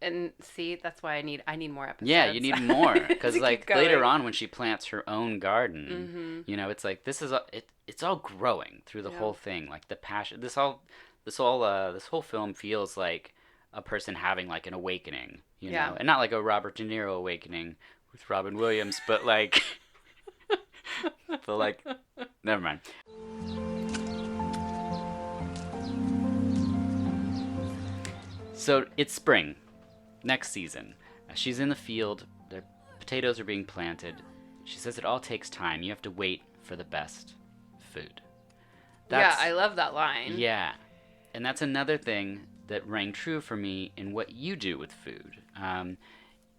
and see, that's why I need more episodes. Yeah, you need more, because like later on when she plants her own garden, it's like this is it's all growing through the whole thing, like the passion. This whole film feels like a person having like an awakening, know, and not like a Robert De Niro awakening with Robin Williams, but like never mind. So it's spring, next season. She's in the field, the potatoes are being planted. She says it all takes time. You have to wait for the best food. I love that line. Yeah, and that's another thing that rang true for me in what you do with food.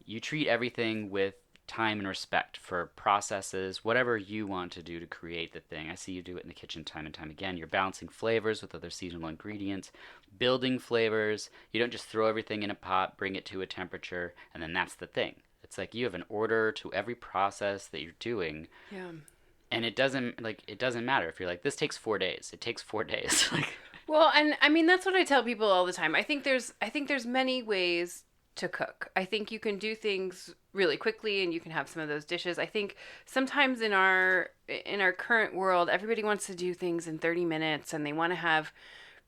You treat everything with time and respect for processes, whatever you want to do to create the thing. I see you do it in the kitchen time and time again. You're balancing flavors with other seasonal ingredients, building flavors. You don't just throw everything in a pot, bring it to a temperature, and then that's the thing. It's like you have an order to every process that you're doing. Yeah. And it doesn't matter if you're like, this takes 4 days. It takes 4 days. Well, and I mean, that's what I tell people all the time. I think there's many ways to cook. I think you can do things really quickly and you can have some of those dishes. I think sometimes in our current world, everybody wants to do things in 30 minutes and they want to have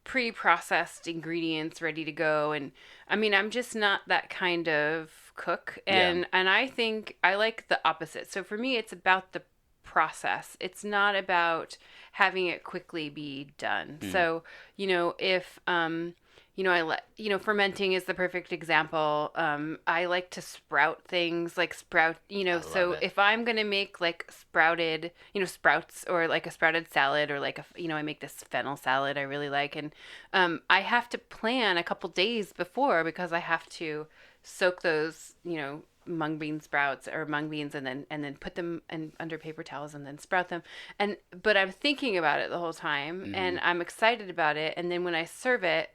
pre-processed ingredients ready to go. And I mean, I'm just not that kind of cook. And I think I like the opposite. So for me, it's about the process. It's not about having it quickly be done. So, if fermenting is the perfect example. I like to sprout things, so if I'm going to make like sprouted, sprouts or like a sprouted salad or like I make this fennel salad I really like. And I have to plan a couple days before because I have to soak those, mung bean sprouts or mung beans and then put them under paper towels and then sprout them. But I'm thinking about it the whole time and I'm excited about it. And then when I serve it,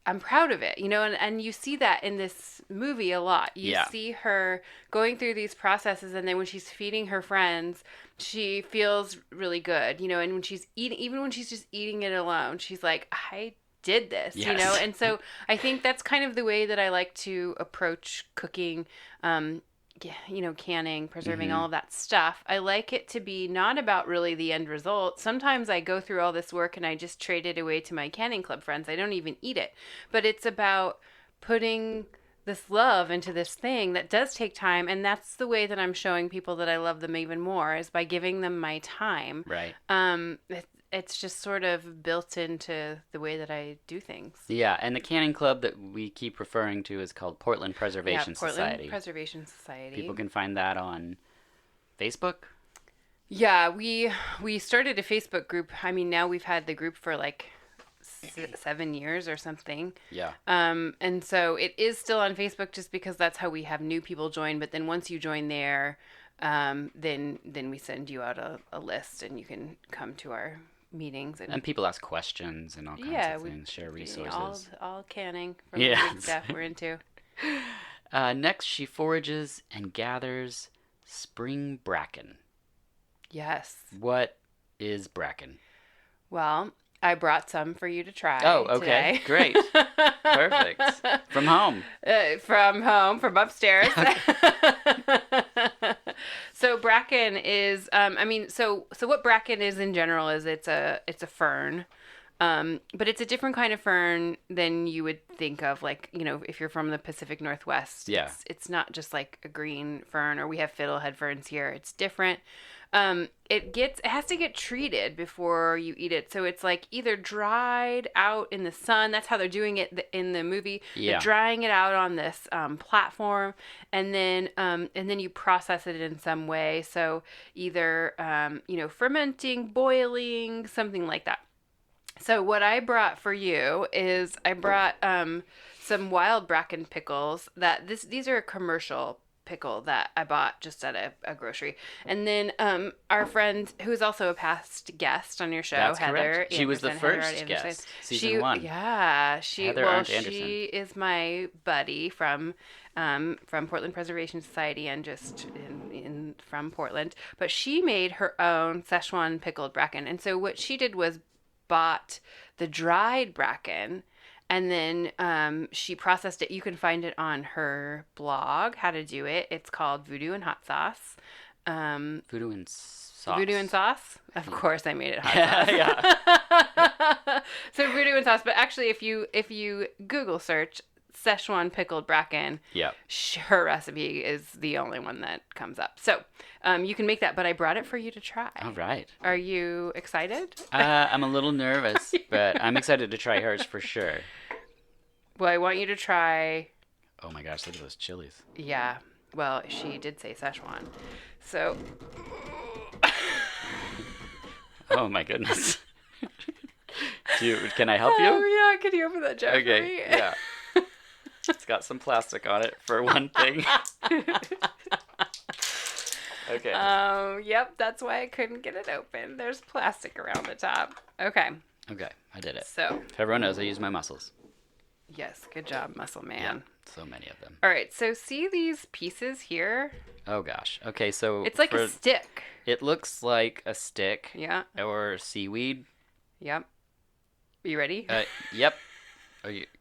I'm proud of it, and you see that in this movie a lot. You see her going through these processes, and then when she's feeding her friends, she feels really good, and when she's eating, even when she's just eating it alone, she's like, I did this, and so I think that's kind of the way that I like to approach cooking, canning, preserving, all of that stuff. I like it to be not about really the end result. Sometimes I go through all this work and I just trade it away to my canning club friends. I don't even eat it. But it's about putting love into this thing that does take time, and that's the way that I'm showing people that I love them even more, is by giving them my time. Right. It's just sort of built into the way that I do things. Yeah, and the Canning Club that we keep referring to is called Portland Preservation Society. Portland Preservation Society. People can find that on Facebook. Yeah, we started a Facebook group. I mean, now we've had the group for like 7 years or something. Yeah. And so it is still on Facebook just because that's how we have new people join. But then once you join there, then we send you out a list and you can come to our meetings. And people ask questions and all kinds of things, share resources. All canning from the stuff we're into. Next, she forages and gathers spring bracken. Yes. What is bracken? Well, I brought some for you to try. Oh, okay. Today. Great. Perfect. From home. From upstairs. So bracken is, so what bracken is in general is it's a fern. But it's a different kind of fern than you would think of, like, if you're from the Pacific Northwest. Yeah. It's not just like a green fern, or we have fiddlehead ferns here. It's different. It has to get treated before you eat it. So it's like either dried out in the sun. That's how they're doing it in the movie. Yeah. They're drying it out on this platform, and then you process it in some way. So either fermenting, boiling, something like that. So what I brought for you is I brought some wild bracken pickles. These are a commercial pickle that I bought just at a grocery. And then our friend, who's also a past guest on your show, That's Heather correct. She was the first guest, season 1. Yeah, Heather she is my buddy from Portland Preservation Society and just from Portland. But she made her own Szechuan pickled bracken. And so what she did was bought the dried bracken, and then she processed it. You can find it on her blog, how to do it. It's called Voodoo and Hot Sauce. Voodoo and Sauce. Voodoo and Sauce? Of course I made it hot sauce. Yeah. So Voodoo and Sauce. But actually, if you Google search Szechuan pickled bracken, Yep. her recipe is the only one that comes up. So you can make that, but I brought it for you to try. All right. Are you excited? I'm a little nervous, but I'm excited to try hers for sure. Well, I want you to try. Oh my gosh, look at those chilies. Yeah. Well, she did say Szechuan. So. Oh my goodness. Can I help you? Oh, yeah. Can you open that jar for me? Okay, yeah. It's got some plastic on it for one thing. Okay. Yep. That's why I couldn't get it open. There's plastic around the top. Okay. Okay, I did it. So. If everyone knows, I use my muscles. Yes. Good job, muscle man. Yeah, so many of them. All right. So see these pieces here? Oh gosh. Okay, so It's like a stick. It looks like a stick. Yeah. Or seaweed. Yep. Are you ready? Yep.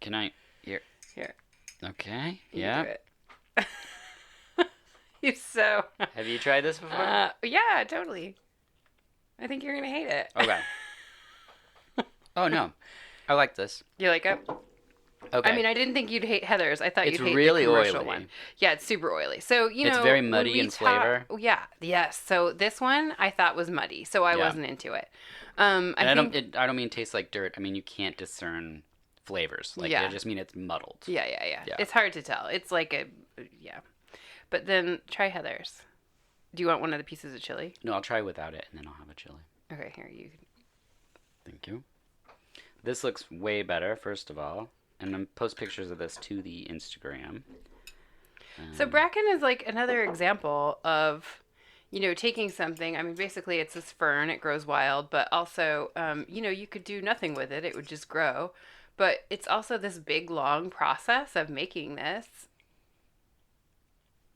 Can I? Here. Here. Okay. You Yeah. do it. You're so. Have you tried this before? Yeah, totally. I think you're gonna hate it. Okay. Oh no, I like this. You like it? Okay. I mean, I didn't think you'd hate Heather's. I thought It's you'd hate really the commercial oily. one. Yeah, it's super oily. So It's very muddy in flavor. Yeah. Yes. So this one I thought was muddy, so I wasn't into it. I don't mean it tastes like dirt. I mean you can't discern flavors. Like I just mean it's muddled. Yeah. It's hard to tell. It's like But then try Heather's. Do you want one of the pieces of chili? No, I'll try without it, and then I'll have a chili. Okay, here you. Thank you. This looks way better, first of all, and I'm post pictures of this to the Instagram. So bracken is like another example of, taking something. I mean, basically it's this fern. It grows wild, but also, you could do nothing with it. It would just grow. But it's also this big, long process of making this.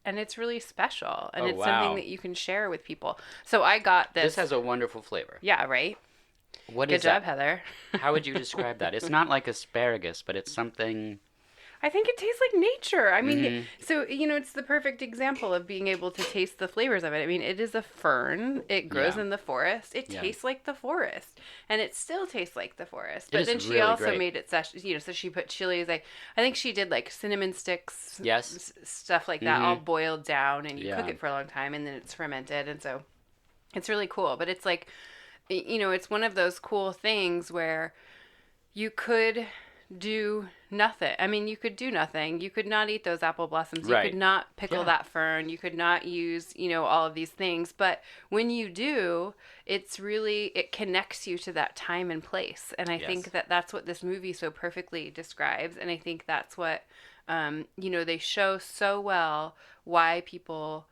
And it's really special. And it's something that you can share with people. So I got this. This has a wonderful flavor. Yeah, right? What Good is job, that? Heather. How would you describe that? It's not like asparagus, but it's something. I think it tastes like nature. I mean, so, it's the perfect example of being able to taste the flavors of it. I mean, it is a fern. It grows in the forest. It tastes like the forest. And it still tastes like the forest. But then she also made it, so she put chilies. I think she did like cinnamon sticks. Yes. Stuff like that, all boiled down. And you cook it for a long time. And then it's fermented. And so it's really cool. But it's like, it's one of those cool things where you could do nothing. I mean, you could do nothing. You could not eat those apple blossoms. You could not pickle that fern. You could not use, all of these things. But when you do, it connects you to that time and place. And I think that that's what this movie so perfectly describes. And I think that's what, they show so well why people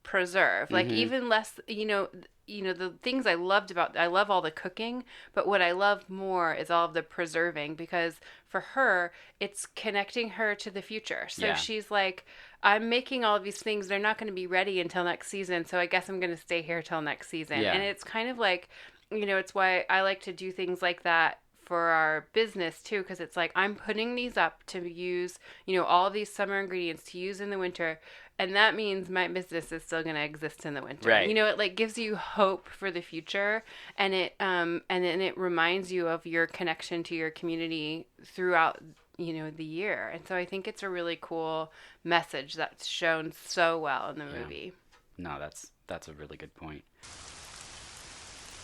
preserve. Like even less, the things I love all the cooking, but what I love more is all of the preserving, because for her, it's connecting her to the future. So she's like, I'm making all of these things. They're not going to be ready until next season. So I guess I'm going to stay here till next season. Yeah. And it's kind of like, it's why I like to do things like that for our business too, because it's like I'm putting these up to use, all of these summer ingredients to use in the winter. And that means my business is still going to exist in the winter. Right. It like gives you hope for the future, and then it reminds you of your connection to your community throughout, the year. And so I think it's a really cool message that's shown so well in the movie. No, that's a really good point.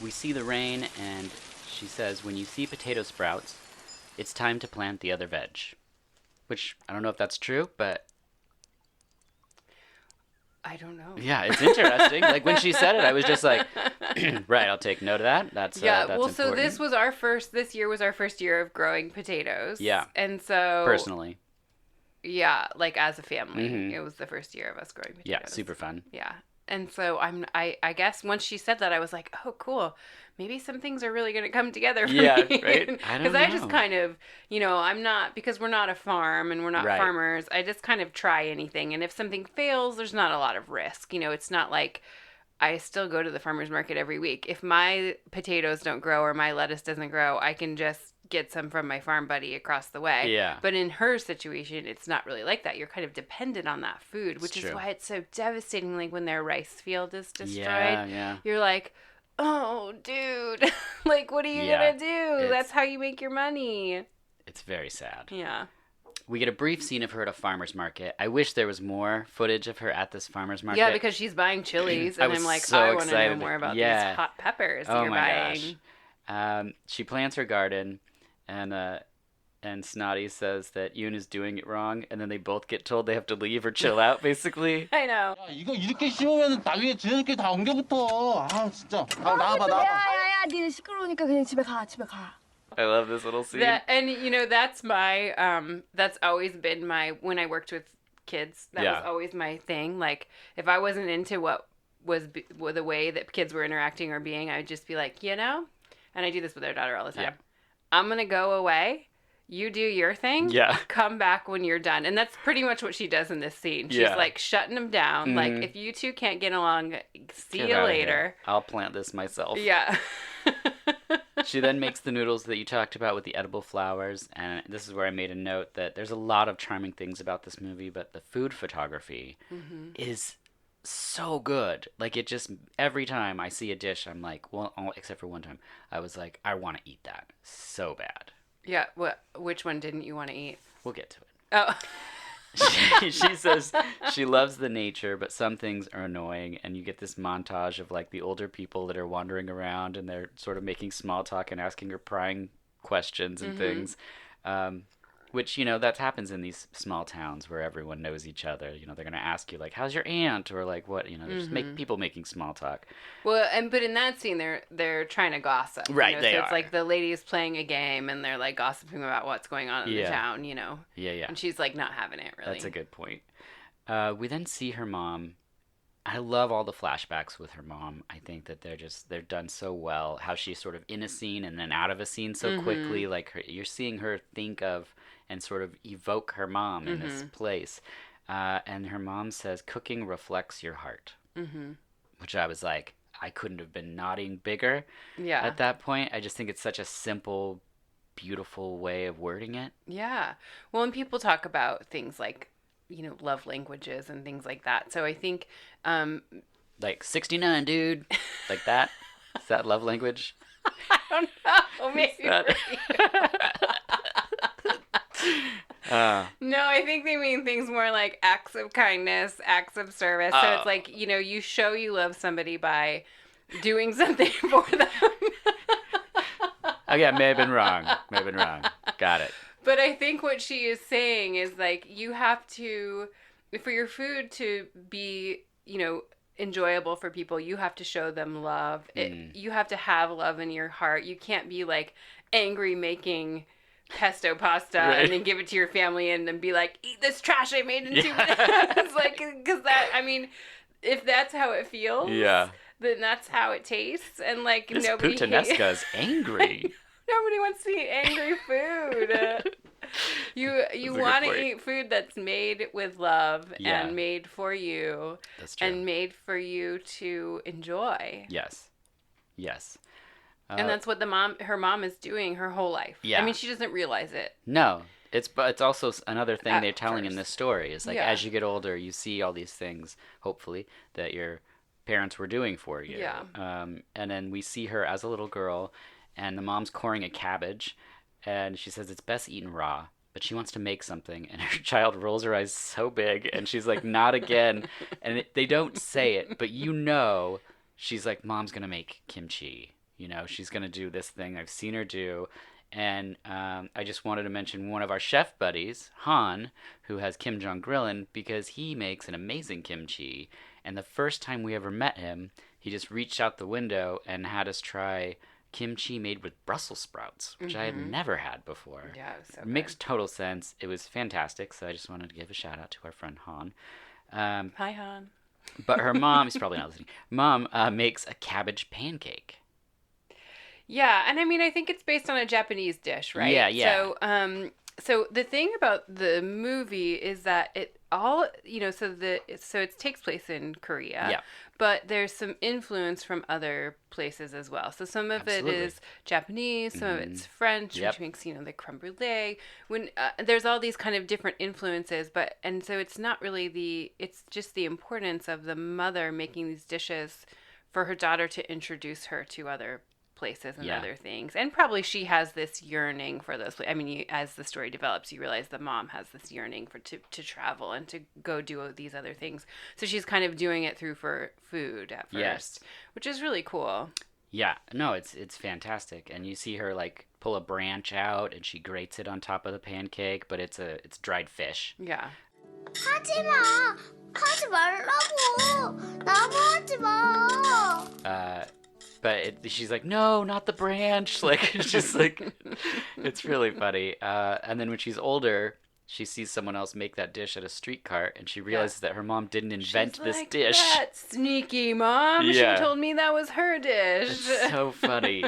We see the rain, and she says, when you see potato sprouts, it's time to plant the other veg. Which, I don't know if that's true, but I don't know. Yeah, it's interesting. Like when she said it, I was just like, right, I'll take note of that. That's well, important. So this year was our first year of growing potatoes. Yeah. And so personally. Yeah, like as a family, it was the first year of us growing potatoes. Yeah, super fun. Yeah. And so I guess once she said that, I was like, oh, cool. Maybe some things are really going to come together for me. Yeah, right? Because I just kind of, I'm not, because we're not a farm and we're not farmers, I just kind of try anything. And if something fails, there's not a lot of risk. It's not like I still go to the farmer's market every week. If my potatoes don't grow or my lettuce doesn't grow, I can just get some from my farm buddy across the way. Yeah. But in her situation, it's not really like that. You're kind of dependent on that food, which is why it's so devastating. Like when their rice field is destroyed, you're like, oh, dude, like, what are you going to do? That's how you make your money. It's very sad. Yeah. We get a brief scene of her at a farmer's market. I wish there was more footage of her at this farmer's market. Yeah, because she's buying chilies, and I'm like, I want to know more about these hot peppers that you're buying. Gosh. She plants her garden, and Snotty says that Yoon is doing it wrong, and then they both get told they have to leave or chill out, basically. I know. 야, 이거 이렇게 씌우면 나중에 지네들끼리 다 엉겨붙어. 아, 진짜. 나와봐. 야야야, 니네 시끄러우니까 그냥 집에 가. I love this little scene. That's my, that's always been my, when I worked with kids, that was always my thing. Like, if I wasn't into what was the way that kids were interacting or being, I would just be like, and I do this with our daughter all the time. Yeah. I'm going to go away. You do your thing. Yeah. Come back when you're done. And that's pretty much what she does in this scene. She's like shutting them down. Mm-hmm. Like, if you two can't get along, see you later. I'll plant this myself. Yeah. She then makes the noodles that you talked about with the edible flowers. And this is where I made a note that there's a lot of charming things about this movie, but the food photography is so good. Like, it just, every time I see a dish, I'm like, well, except for one time, I was like, I want to eat that so bad. Yeah, which one didn't you want to eat? We'll get to it. Oh. She says she loves the nature, but some things are annoying, and you get this montage of, like, the older people that are wandering around, and they're sort of making small talk and asking her prying questions and things. Which, that happens in these small towns where everyone knows each other. They're going to ask you, like, how's your aunt? Or, like, what, there's people making small talk. Well, but in that scene, they're trying to gossip. Right, they so are. It's like the lady's playing a game, and they're, like, gossiping about what's going on in the town, Yeah. And she's, like, not having it, really. That's a good point. We then see her mom. I love all the flashbacks with her mom. I think that they're done so well. How she's sort of in a scene and then out of a scene so quickly. Like, you're seeing her think of and sort of evoke her mom in this place. And her mom says, cooking reflects your heart. Which I was like, I couldn't have been nodding bigger at that point. I just think it's such a simple beautiful way of wording it. Yeah. Well, when people talk about things like, love languages and things like that. So I think, like 69, dude, like that. Is that love language? I don't know. Maybe. No, I think they mean things more like acts of kindness, acts of service. So it's like, you show you love somebody by doing something for them. Okay, may have been wrong. Got it. But I think what she is saying is like, you have to, for your food to be, enjoyable for people, you have to show them love. You have to have love in your heart. You can't be like angry making pesto pasta and then give it to your family and then be like, eat this trash I made in 2 minutes. It's like, because that, I mean, if that's how it feels, then that's how it tastes. And like, this nobody puttanesca's angry. Nobody wants to eat angry food. You want to eat food that's made with love and made for you. That's true. And made for you to enjoy. Yes. And that's what her mom is doing her whole life. Yeah. I mean, she doesn't realize it. No. It's also another thing they're telling in this story is like, as you get older, you see all these things, hopefully, that your parents were doing for you. Yeah. And then we see her as a little girl, and the mom's coring a cabbage, and she says it's best eaten raw, but she wants to make something, and her child rolls her eyes so big, and she's like, not again. And they don't say it, but she's like, Mom's going to make kimchi. She's going to do this thing I've seen her do. And I just wanted to mention one of our chef buddies, Han, who has Kim Jong Grillin, because he makes an amazing kimchi. And the first time we ever met him, he just reached out the window and had us try kimchi made with Brussels sprouts, which I had never had before. Yeah, it was so Makes total sense. It was fantastic, so I just wanted to give a shout out to our friend Han. Hi, Han. But her mom, he's probably not listening, Mom makes a cabbage pancake. Yeah, and I mean, I think it's based on a Japanese dish, right? Yeah. So the thing about the movie is that it all, so it takes place in Korea, but there's some influence from other places as well. So some of it is Japanese, some of it's French, which makes, the creme brulee. When there's all these kind of different influences, and so it's not really it's just the importance of the mother making these dishes for her daughter to introduce her to other places and other things, and probably she has this yearning for those. I mean, as the story develops, you realize the mom has this yearning to travel and to go do these other things. So she's kind of doing it through for food at first, which is really cool. Yeah, no, it's fantastic, and you see her like pull a branch out and she grates it on top of the pancake, but it's dried fish. Yeah. 하지 말라고. 나무 하지 마. But she's like, no, not the branch. Like, it's just like, it's really funny. And then when she's older, she sees someone else make that dish at a street cart, and she realizes that her mom didn't invent this dish. That sneaky mom. Yeah. She told me that was her dish. It's so funny.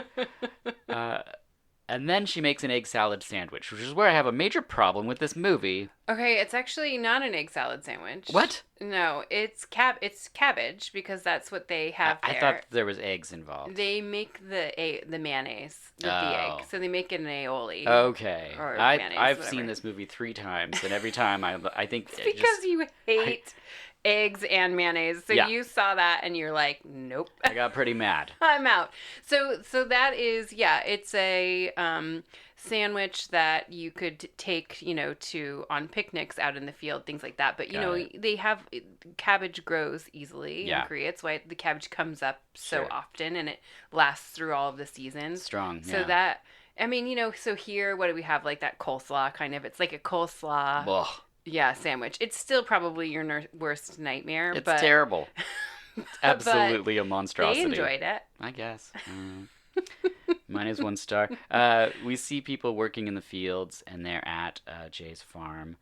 And then she makes an egg salad sandwich, which is where I have a major problem with this movie. Okay, it's actually not an egg salad sandwich. What? No, it's cabbage, because that's what they have there. I thought there was eggs involved. They make the mayonnaise with the egg, so they make it an aioli. Okay. Or mayonnaise, I've seen this movie 3 times, and every time I think it's because you hate eggs and mayonnaise. So you saw that and you're like, nope. I got pretty mad. I'm out. So that is, it's a sandwich that you could take, to on picnics out in the field, things like that. But, they have cabbage grows easily in Korea. It's why the cabbage comes up so often and it lasts through all of the seasons. Strong. So that, I mean, so here, what do we have? Like that coleslaw kind of, it's like a coleslaw. Ugh. Yeah, sandwich. It's still probably your worst nightmare. It's terrible. It's absolutely a monstrosity. They enjoyed it. I guess. Mine is 1 star. We see people working in the fields, and they're at Jay's farm.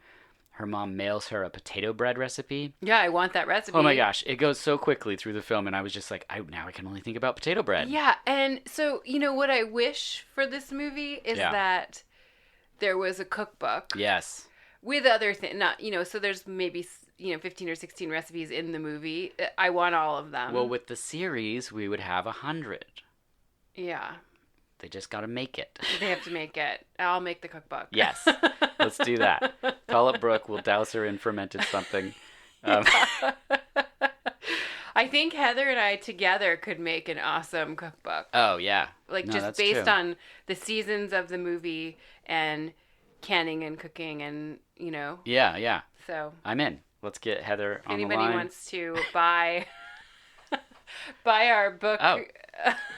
Her mom mails her a potato bread recipe. Yeah, I want that recipe. Oh my gosh, it goes so quickly through the film, and I was just like, now I can only think about potato bread. Yeah, and so, what I wish for this movie is that there was a cookbook. Yes. With other things, not, so there's maybe, 15 or 16 recipes in the movie. I want all of them. Well, with the series, we would have 100. Yeah. They just got to make it. They have to make it. I'll make the cookbook. Yes. Let's do that. Call up Brooke. We'll douse her in fermented something. I think Heather and I together could make an awesome cookbook. Oh, yeah. Like, no, just based on the seasons of the movie and canning and cooking and, you know. Yeah. So. I'm in. Let's get Heather on the line. If anybody wants to buy our book. Oh,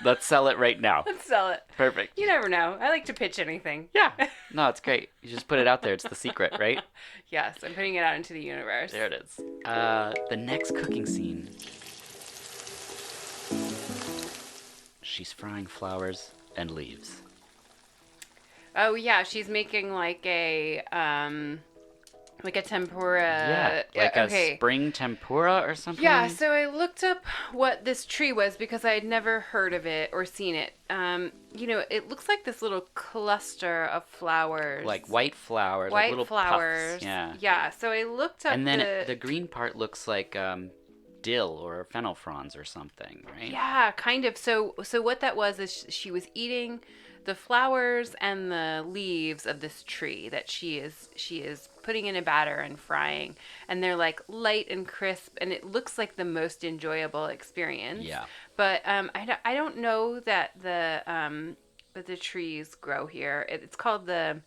let's sell it right now. Let's sell it. Perfect. You never know. I like to pitch anything. Yeah. No, it's great. You just put it out there. It's the secret, right? Yes, I'm putting it out into the universe. There it is. The next cooking scene. She's frying flowers and leaves. Oh, yeah. She's making like a tempura. Yeah, like a spring tempura or something? Yeah, so I looked up what this tree was because I had never heard of it or seen it. You know, it looks like this little cluster of flowers. Like white flowers. White like little flowers. Puffs. Yeah. Yeah, so I looked up and then the green part looks like dill or fennel fronds or something, right? Yeah, kind of. So what that was is she was eating the flowers and the leaves of this tree that she is putting in a batter and frying, and they're like light and crisp, and it looks like the most enjoyable experience. Yeah. But I don't know that the trees grow here. It's called the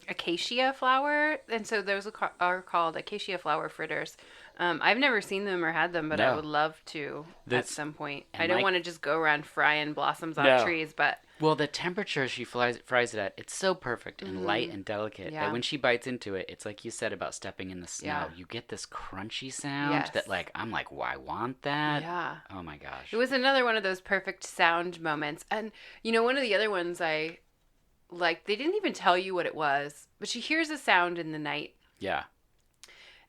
acacia flower, and so those are called acacia flower fritters. I've never seen them or had them, but I would love to at some point. I don't want to just go around frying blossoms off trees, but... Well, the temperature she fries it at, it's so perfect and light and delicate that when she bites into it, it's like you said about stepping in the snow. Yeah. You get this crunchy sound that, like, I'm like, well, I want that. Yeah. Oh, my gosh. It was another one of those perfect sound moments. And, you know, one of the other ones I liked, they didn't even tell you what it was, but she hears a sound in the night. Yeah.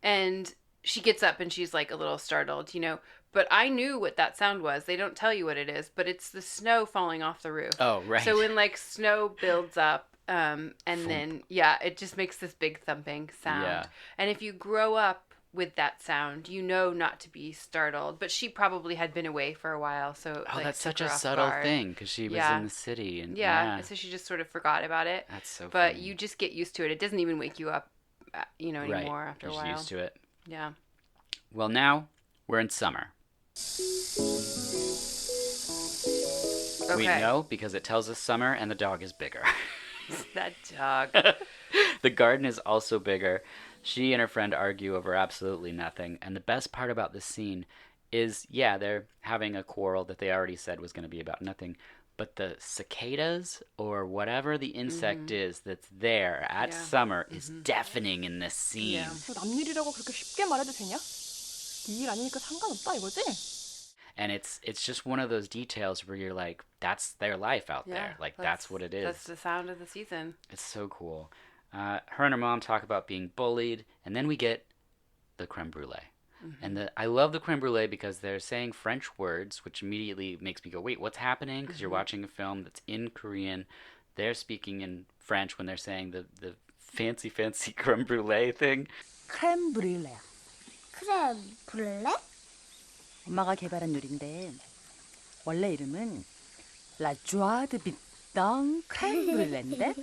And she gets up and she's, like, a little startled, you know. But I knew what that sound was. They don't tell you what it is, but it's the snow falling off the roof. Oh, right. So when, like, snow builds up, and then, it just makes this big thumping sound. Yeah. And if you grow up with that sound, you know not to be startled. But she probably had been away for a while, so that's such a subtle thing, because she was in the city. And so she just sort of forgot about it. That's so But funny. you just get used to it. It doesn't even wake you up, anymore after a while. You're just used to it. Yeah. Well, now we're in summer. Okay. We know because it tells us summer and the dog is bigger. That dog. The garden is also bigger. She and her friend argue over absolutely nothing. And the best part about this scene is, they're having a quarrel that they already said was going to be about nothing. But the cicadas or whatever the insect is that's there at summer is deafening in this scene. Yeah. 남일이라고 그렇게 쉽게 말해도 되냐? 네 일 아니니까 상관없다 이거지? And it's just one of those details where you're like, that's their life out there. Like, that's what it is. That's the sound of the season. It's so cool. Her and her mom talk about being bullied, and then we get the creme brulee. And I love the creme brulee because they're saying French words, which immediately makes me go, wait, what's happening? Because you're watching a film that's in Korean. They're speaking in French when they're saying the fancy creme brulee thing. 크렘 브릴레야. 크렘 브룰레? 엄마가 개발한 요리인데 원래 이름은 La Joie de Bidon 크렘 브릴레인데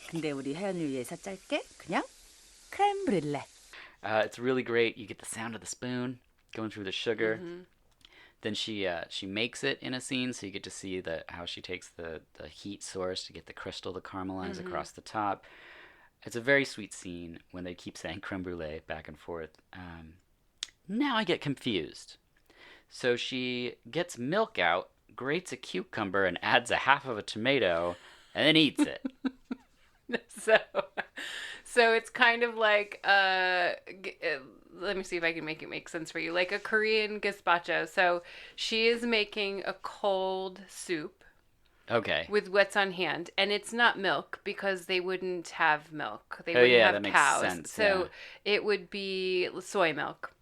근데 우리 혜연을 위해서 짧게 그냥 크렘 브릴레. It's really great. You get the sound of the spoon going through the sugar. Then she makes it in a scene, so you get to see how she takes the heat source to get the crystal to caramelize across the top. It's a very sweet scene when they keep saying creme brulee back and forth. Now I get confused. So she gets milk out, grates a cucumber, and adds a half of a tomato, and then eats it. So it's kind of like, let me see if I can make it make sense for you, like a Korean gazpacho. So she is making a cold soup. Okay. With what's on hand, and it's not milk because they wouldn't have milk. They wouldn't have that cows. Makes sense. So it would be soy milk.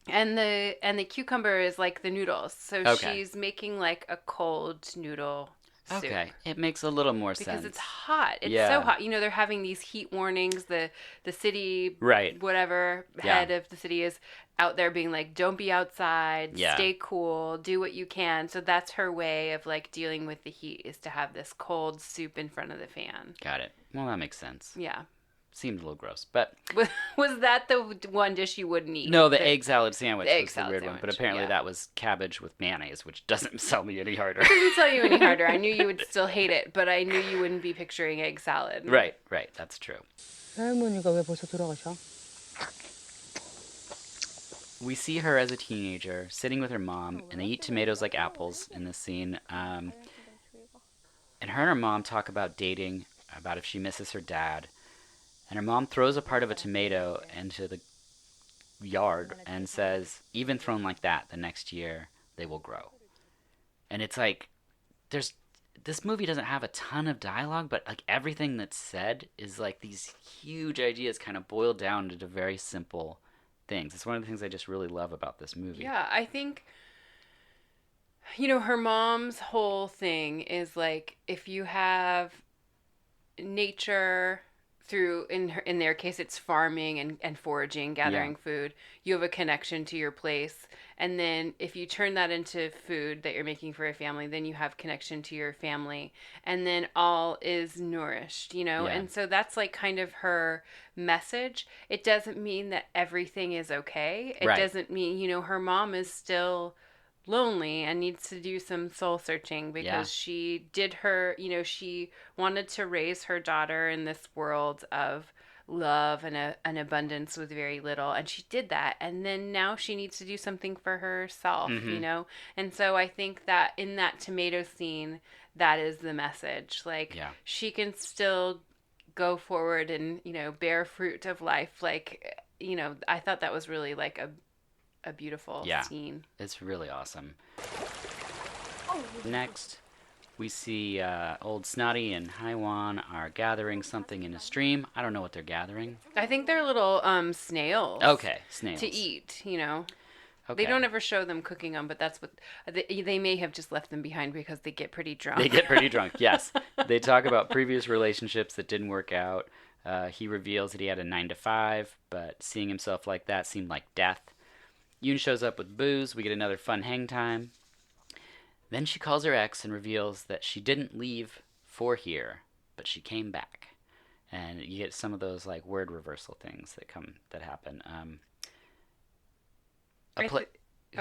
And the cucumber is like the noodles. So she's making like a cold noodle soup. Okay. It makes a little more sense. Because it's hot. It's so hot. You know, they're having these heat warnings. The city, whatever head of the city is out there being like, don't be outside, Yeah. stay cool, do what you can. So that's her way of like dealing with the heat, is to have this cold soup in front of the fan. Got it. Well, that makes sense. Yeah. Seemed a little gross, but Was that the one dish you wouldn't eat? no, the egg salad sandwich the egg was the salad weird one. sandwich, But apparently yeah. that was cabbage with mayonnaise, which doesn't sell me any harder. Doesn't tell you any harder. I knew you would still hate it, but I knew you wouldn't be picturing egg salad. Right. That's true. 할머니가 왜 벌써 돌아가셔? We see her as a teenager sitting with her mom, and they eat tomatoes like apples in this scene. And her and her mom talk about dating, about if she misses her dad. And her mom throws a part of a tomato into the yard and says, even thrown like that, the next year they will grow. And it's like, this movie doesn't have a ton of dialogue, but like everything that's said is like these huge ideas kind of boiled down into very simple things. It's one of the things I just really love about this movie. Yeah, I think, her mom's whole thing is like, if you have nature through, in their case, it's farming and foraging, gathering food, you have a connection to your place. And then if you turn that into food that you're making for a family, then you have connection to your family. And then all is nourished, Yeah. And so that's like kind of her message. It doesn't mean that everything is okay. It Right. doesn't mean, her mom is still lonely and needs to do some soul searching, because she did her, she wanted to raise her daughter in this world of love and an abundance with very little, and she did that, and then now she needs to do something for herself. And so I think that in that tomato scene, that is the message. Like, she can still go forward and bear fruit of life. Like, I thought that was really like a beautiful scene. It's really awesome. Next, we see old Snotty and Hye-won are gathering something in a stream. I don't know what they're gathering. I think they're little snails. Okay, snails. To eat, Okay. They don't ever show them cooking them, but that's what they may have just left them behind because they get pretty drunk. They get pretty drunk, yes. They talk about previous relationships that didn't work out. He reveals that he had a 9-to-5, but seeing himself like that seemed like death. Yoon shows up with booze. We get another fun hang time. Then she calls her ex and reveals that she didn't leave for here, but she came back. And you get some of those like word reversal things that happen.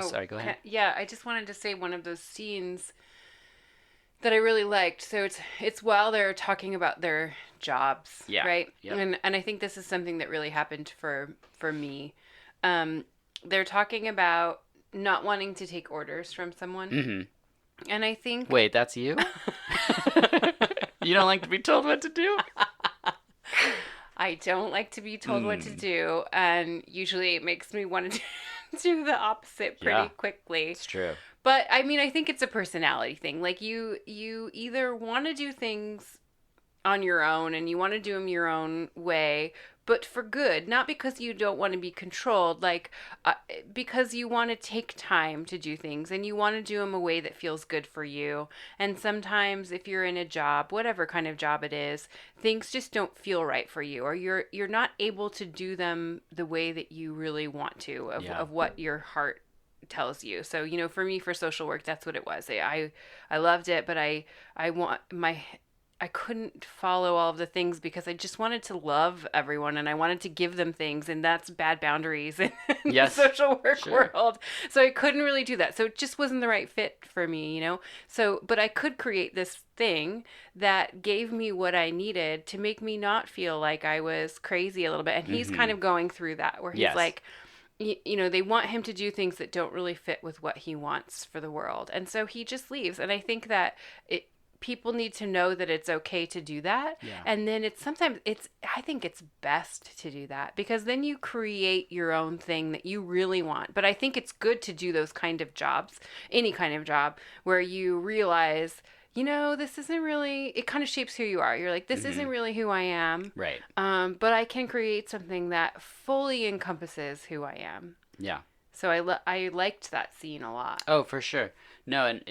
Sorry, go ahead. Yeah, I just wanted to say one of those scenes that I really liked. So it's while they're talking about their jobs, right? Yep. And I think this is something that really happened for me. They're talking about not wanting to take orders from someone. Mm-hmm. And I think... Wait, that's you? You don't like to be told what to do? I don't like to be told what to do. And usually it makes me want to do the opposite pretty quickly. It's true. But, I mean, I think it's a personality thing. Like, you either want to do things on your own and you want to do them your own way, but for good, not because you don't want to be controlled, like because you want to take time to do things and you want to do them a way that feels good for you. And sometimes if you're in a job, whatever kind of job it is, things just don't feel right for you, or you're not able to do them the way that you really want to, of what your heart tells you. So, for me, for social work, that's what it was. I loved it, but I couldn't follow all of the things because I just wanted to love everyone and I wanted to give them things, and that's bad boundaries in the social work world. So I couldn't really do that. So it just wasn't the right fit for me, So, but I could create this thing that gave me what I needed to make me not feel like I was crazy a little bit. And he's kind of going through that where he's like, they want him to do things that don't really fit with what he wants for the world. And so he just leaves. And I think that people need to know that it's okay to do that. Yeah. And then I think it's best to do that, because then you create your own thing that you really want. But I think it's good to do those kind of jobs, any kind of job, where you realize, this isn't really, it kind of shapes who you are. You're like, this isn't really who I am. Right. But I can create something that fully encompasses who I am. Yeah. So I liked that scene a lot. Oh, for sure. No, and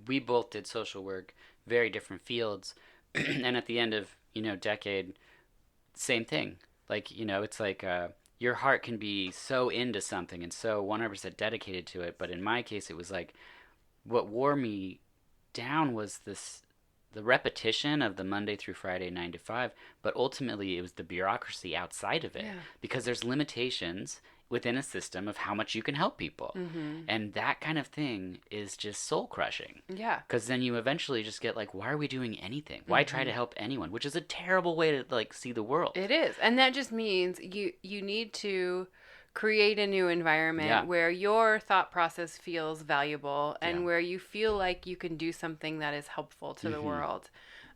we both did social work, very different fields. And at the end of, decade, same thing. Like, it's like your heart can be so into something and so 100% dedicated to it. But in my case, it was like what wore me down was the repetition of the Monday through Friday 9 to 5, but ultimately it was the bureaucracy outside of it, because there's limitations within a system of how much you can help people. And that kind of thing is just soul crushing. Yeah. Because then you eventually just get like, why are we doing anything? Why try to help anyone? Which is a terrible way to like see the world. It is. And that just means you need to create a new environment where your thought process feels valuable and where you feel like you can do something that is helpful to the world.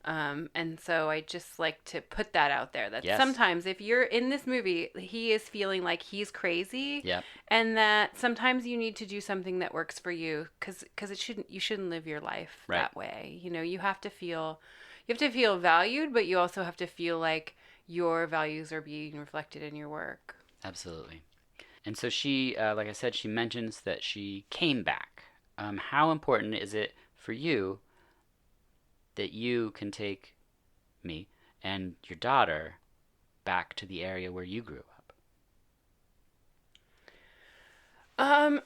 And so I just like to put that out there, that sometimes if you're in this movie, he is feeling like he's crazy, and that sometimes you need to do something that works for you, because you shouldn't live your life that way. You know, you have to feel valued, but you also have to feel like your values are being reflected in your work. Absolutely. And so she, like I said, she mentions that she came back. How important is it for you that you can take me and your daughter back to the area where you grew up?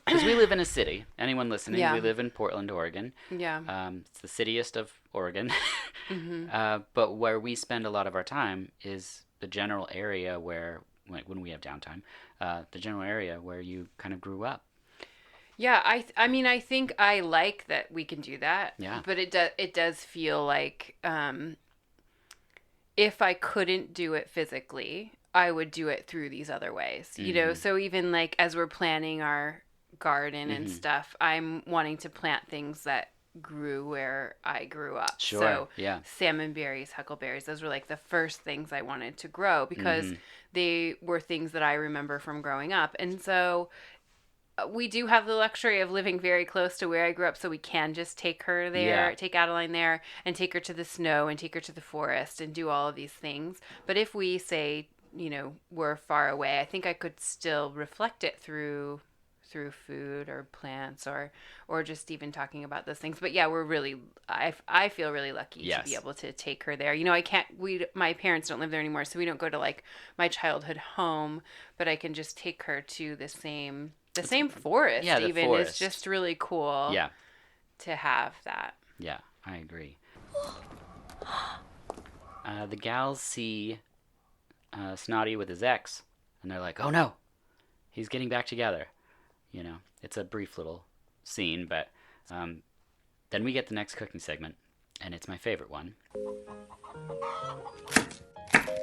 Because we live in a city. Anyone listening, we live in Portland, Oregon. Yeah. It's the cityest of Oregon. But where we spend a lot of our time is the general area where, when we have downtime, the general area where you kind of grew up. Yeah, I mean, I think I like that we can do that. Yeah. But it does feel like if I couldn't do it physically, I would do it through these other ways. You know, so even like as we're planning our garden and stuff, I'm wanting to plant things that grew where I grew up. Sure. So salmon berries, huckleberries, those were like the first things I wanted to grow because they were things that I remember from growing up. And so we do have the luxury of living very close to where I grew up, so we can just take her there, take Adeline there, and take her to the snow and take her to the forest and do all of these things. But if we say, you know, we're far away, I think I could still reflect it through food or plants or just even talking about those things. But yeah, we're really, I feel really lucky to be able to take her there. You know, my parents don't live there anymore, so we don't go to like my childhood home, but I can just take her to the same forest. Yeah, the even forest. It's just really cool. Yeah. To have that. Yeah, I agree. The gals see Snotty with his ex, and they're like, "Oh no, he's getting back together." You know, it's a brief little scene, but then we get the next cooking segment, and it's my favorite one.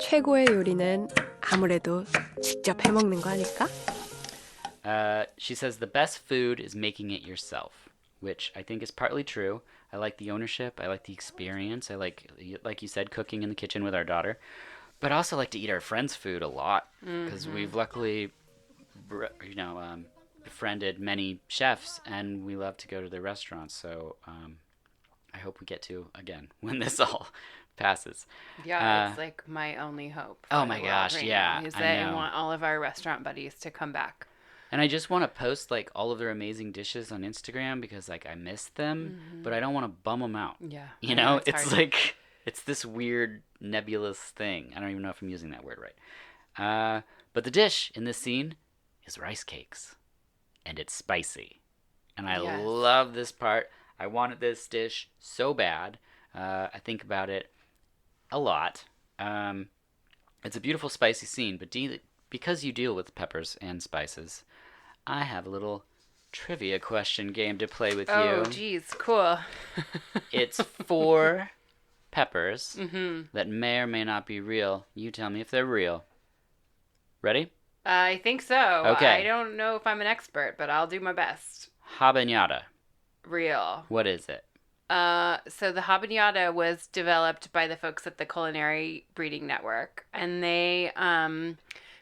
최고의 요리는 아무래도 직접 해먹는 거 아닐까? She says the best food is making it yourself, which I think is partly true. I like the ownership. I like the experience. I like you said, cooking in the kitchen with our daughter. But I also like to eat our friends' food a lot because we've luckily, befriended many chefs, and we love to go to their restaurants. So I hope we get to again when this all passes. Yeah, it's like my only hope. Oh my gosh, yeah. Is that I want all of our restaurant buddies to come back. And I just want to post like all of their amazing dishes on Instagram because like I miss them, but I don't want to bum them out. Yeah. You know, it's like it's this weird nebulous thing. I don't even know if I'm using that word right. But the dish in this scene is rice cakes, and it's spicy. And I love this part. I wanted this dish so bad. I think about it a lot. It's a beautiful spicy scene, but because you deal with peppers and spices, I have a little trivia question game to play with you. Oh, geez, cool. It's 4 peppers that may or may not be real. You tell me if they're real. Ready? I think so. Okay. I don't know if I'm an expert, but I'll do my best. Habanada. Real. What is it? So the habanada was developed by the folks at the Culinary Breeding Network, and they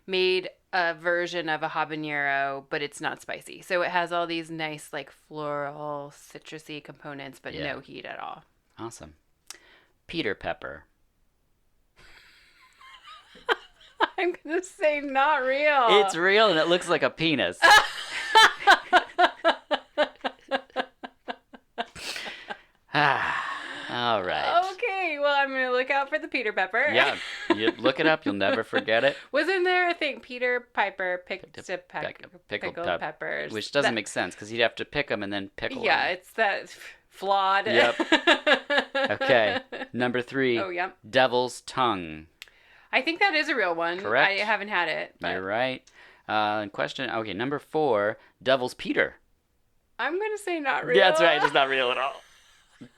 made a version of a habanero, but it's not spicy. So it has all these nice, like, floral, citrusy components, but no heat at all. Awesome. Peter pepper. I'm going to say not real. It's real, and it looks like a penis. All right. Okay, well, I'm going to look out for the Peter pepper. Yeah, you look it up. You'll never forget it. Wasn't there a thing? Peter Piper picked a pickled peppers. Which doesn't make sense because you'd have to pick them and then pickle them. Yeah, it's that flawed. Yep. Okay, number 3. Oh, yep. Devil's tongue. I think that is a real one. Correct. I haven't had it. But You're right. Okay, number 4, Devil's Peter. I'm going to say not real. Yeah, that's right. It's not real at all.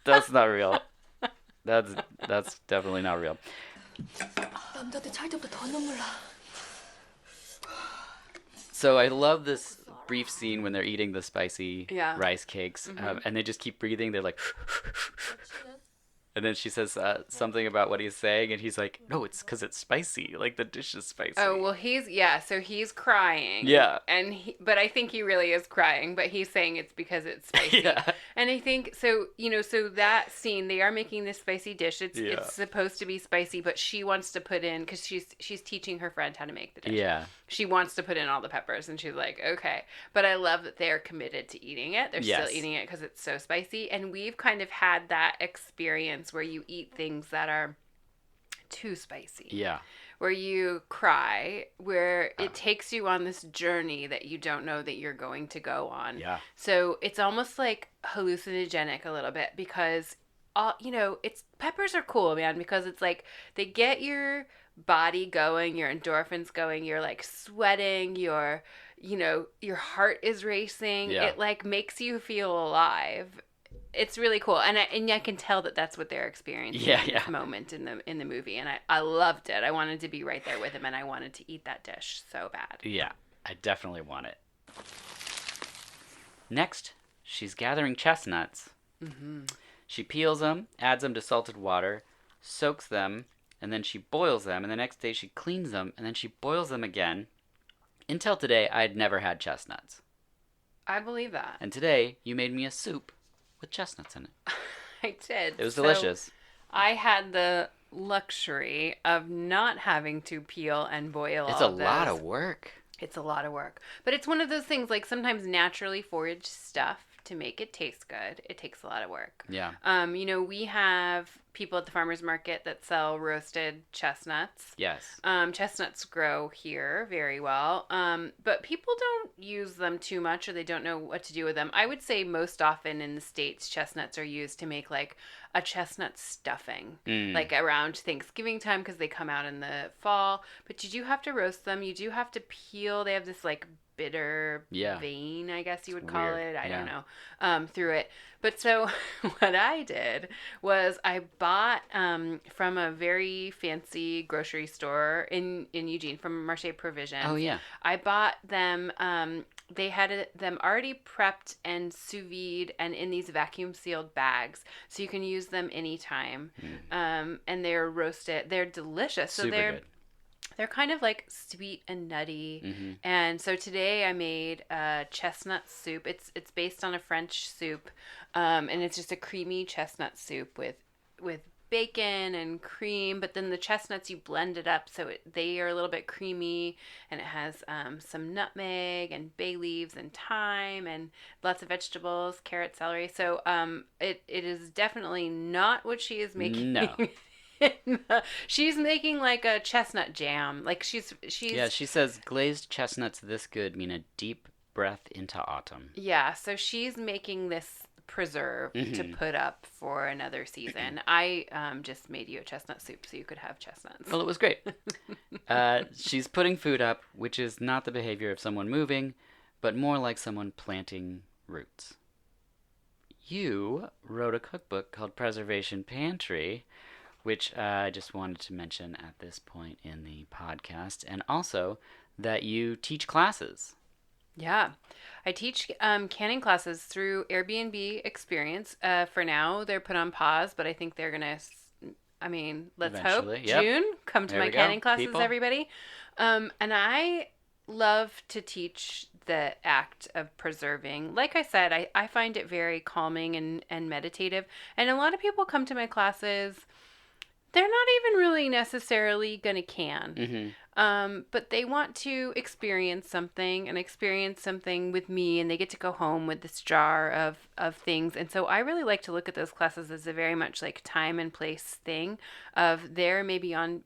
That's not real. That's definitely not real. 남자들 잘 때보다 더 눈물 나. So I love this brief scene when they're eating the spicy rice cakes, and they just keep breathing. They're like, and then she says something about what he's saying, and he's like, "No, it's because it's spicy. Like the dish is spicy." Oh well, so he's crying. Yeah. But I think he really is crying. But he's saying it's because it's spicy. Yeah. And I think so. So that scene, they are making this spicy dish. It's supposed to be spicy, but she wants to put in because she's teaching her friend how to make the dish. Yeah. She wants to put in all the peppers, and she's like, okay. But I love that they're committed to eating it. They're still eating it because it's so spicy. And we've kind of had that experience where you eat things that are too spicy. Yeah. Where you cry, where it takes you on this journey that you don't know that you're going to go on. Yeah. So it's almost like hallucinogenic a little bit because, it's peppers are cool, man, because it's like they get your body going, your endorphins going, you're like sweating, your heart is racing. Yeah. It like makes you feel alive. It's really cool, and I can tell that that's what they're experiencing in this moment in the movie, and I loved it. I wanted to be right there with him, and I wanted to eat that dish so bad. Yeah, I definitely want it. Next, she's gathering chestnuts. Mm-hmm. She peels them, adds them to salted water, soaks them, and then she boils them, and the next day she cleans them, and then she boils them again. Until today, I had never had chestnuts. I believe that. And today, you made me a soup with chestnuts in it. I did. It was delicious. I had the luxury of not having to peel and boil It's all a lot of work. It's a lot of work. But it's one of those things, like sometimes naturally foraged stuff, to make it taste good, it takes a lot of work. Yeah. We have people at the farmer's market that sell roasted chestnuts. Yes. Chestnuts grow here very well, but people don't use them too much, or they don't know what to do with them. I would say most often in the States, chestnuts are used to make like a chestnut stuffing, like around Thanksgiving time, because they come out in the fall. But you do have to roast them. You do have to peel. They have this like bitter vein, I guess you would call it. I don't know, through it. But so what I did was I bought from a very fancy grocery store in Eugene, from Marché Provisions. Oh, yeah. I bought them, they had them already prepped and sous vide and in these vacuum sealed bags. So you can use them anytime. And they're roasted. They're delicious. So Super good. They're kind of like sweet and nutty. Mm-hmm. And so today I made a chestnut soup. It's based on a French soup. And it's just a creamy chestnut soup with bacon and cream. But then the chestnuts, you blend it up so they are a little bit creamy. And it has some nutmeg and bay leaves and thyme and lots of vegetables, carrot, celery. So it is definitely not what she is making. No. She's making like a chestnut jam. Like she's Yeah, she says glazed chestnuts this good mean a deep breath into autumn. Yeah, so she's making this preserve to put up for another season. I just made you a chestnut soup so you could have chestnuts. Well, it was great. She's putting food up, which is not the behavior of someone moving, but more like someone planting roots. You wrote a cookbook called Preservation Pantry, which I just wanted to mention at this point in the podcast, and also that you teach classes. Yeah, I teach canning classes through Airbnb Experience. For now, they're put on pause, but I think they're going to, let's Eventually, hope, June, come to There my we go, canning classes, people. everybody. And I love to teach the act of preserving. Like I said, I find it very calming and meditative. And a lot of people come to my classes, they're not even really necessarily going to can. But they want to experience something with me, and they get to go home with this jar of things. And so I really like to look at those classes as a very much like time and place thing of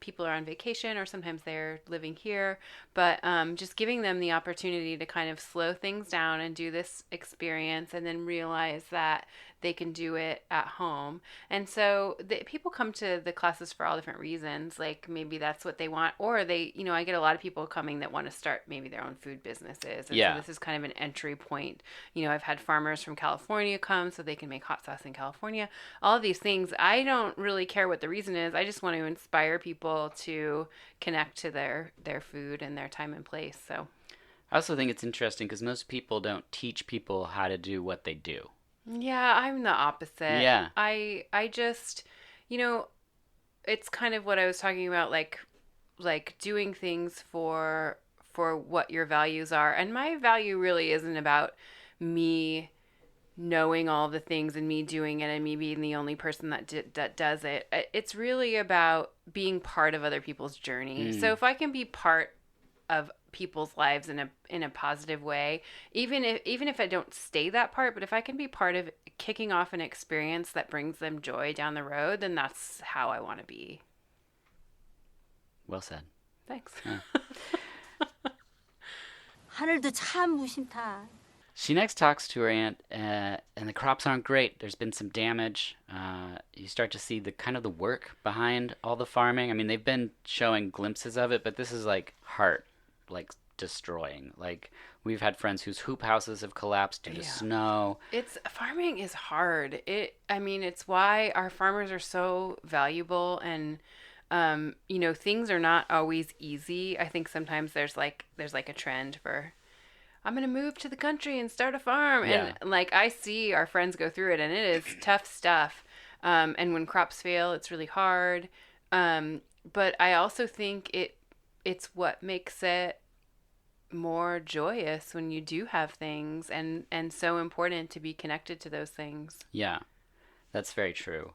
people are on vacation, or sometimes they're living here, but just giving them the opportunity to kind of slow things down and do this experience, and then realize that they can do it at home. And so people come to the classes for all different reasons. Like maybe that's what they want, or I get a lot of people coming that want to start maybe their own food businesses. And so this is kind of an entry point. I've had farmers from California come so they can make hot sauce in California. All of these things, I don't really care what the reason is. I just want to inspire people to connect to their food and their time and place. So I also think it's interesting because most people don't teach people how to do what they do. Yeah, I'm the opposite. Yeah. I just, it's kind of what I was talking about, like doing things for what your values are. And my value really isn't about me knowing all the things and me doing it and me being the only person that does it. It's really about being part of other people's journey. So if I can be part of people's lives in a positive way, even if I don't stay that part, but if I can be part of kicking off an experience that brings them joy down the road, then that's how I want to be. Well said. Thanks. Yeah. 하늘도 참 무심타. She next talks to her aunt, and the crops aren't great. There's been some damage. You start to see the work behind all the farming. I mean, they've been showing glimpses of it, but this is like heart, like destroying. Like we've had friends whose hoop houses have collapsed due to snow. Farming is hard. It's why our farmers are so valuable, and things are not always easy. I think sometimes there's like a trend for, I'm going to move to the country and start a farm. Yeah. And I see our friends go through it, and it is tough stuff. And when crops fail, it's really hard. But I also think it's what makes it more joyous when you do have things, and so important to be connected to those things. Yeah, that's very true.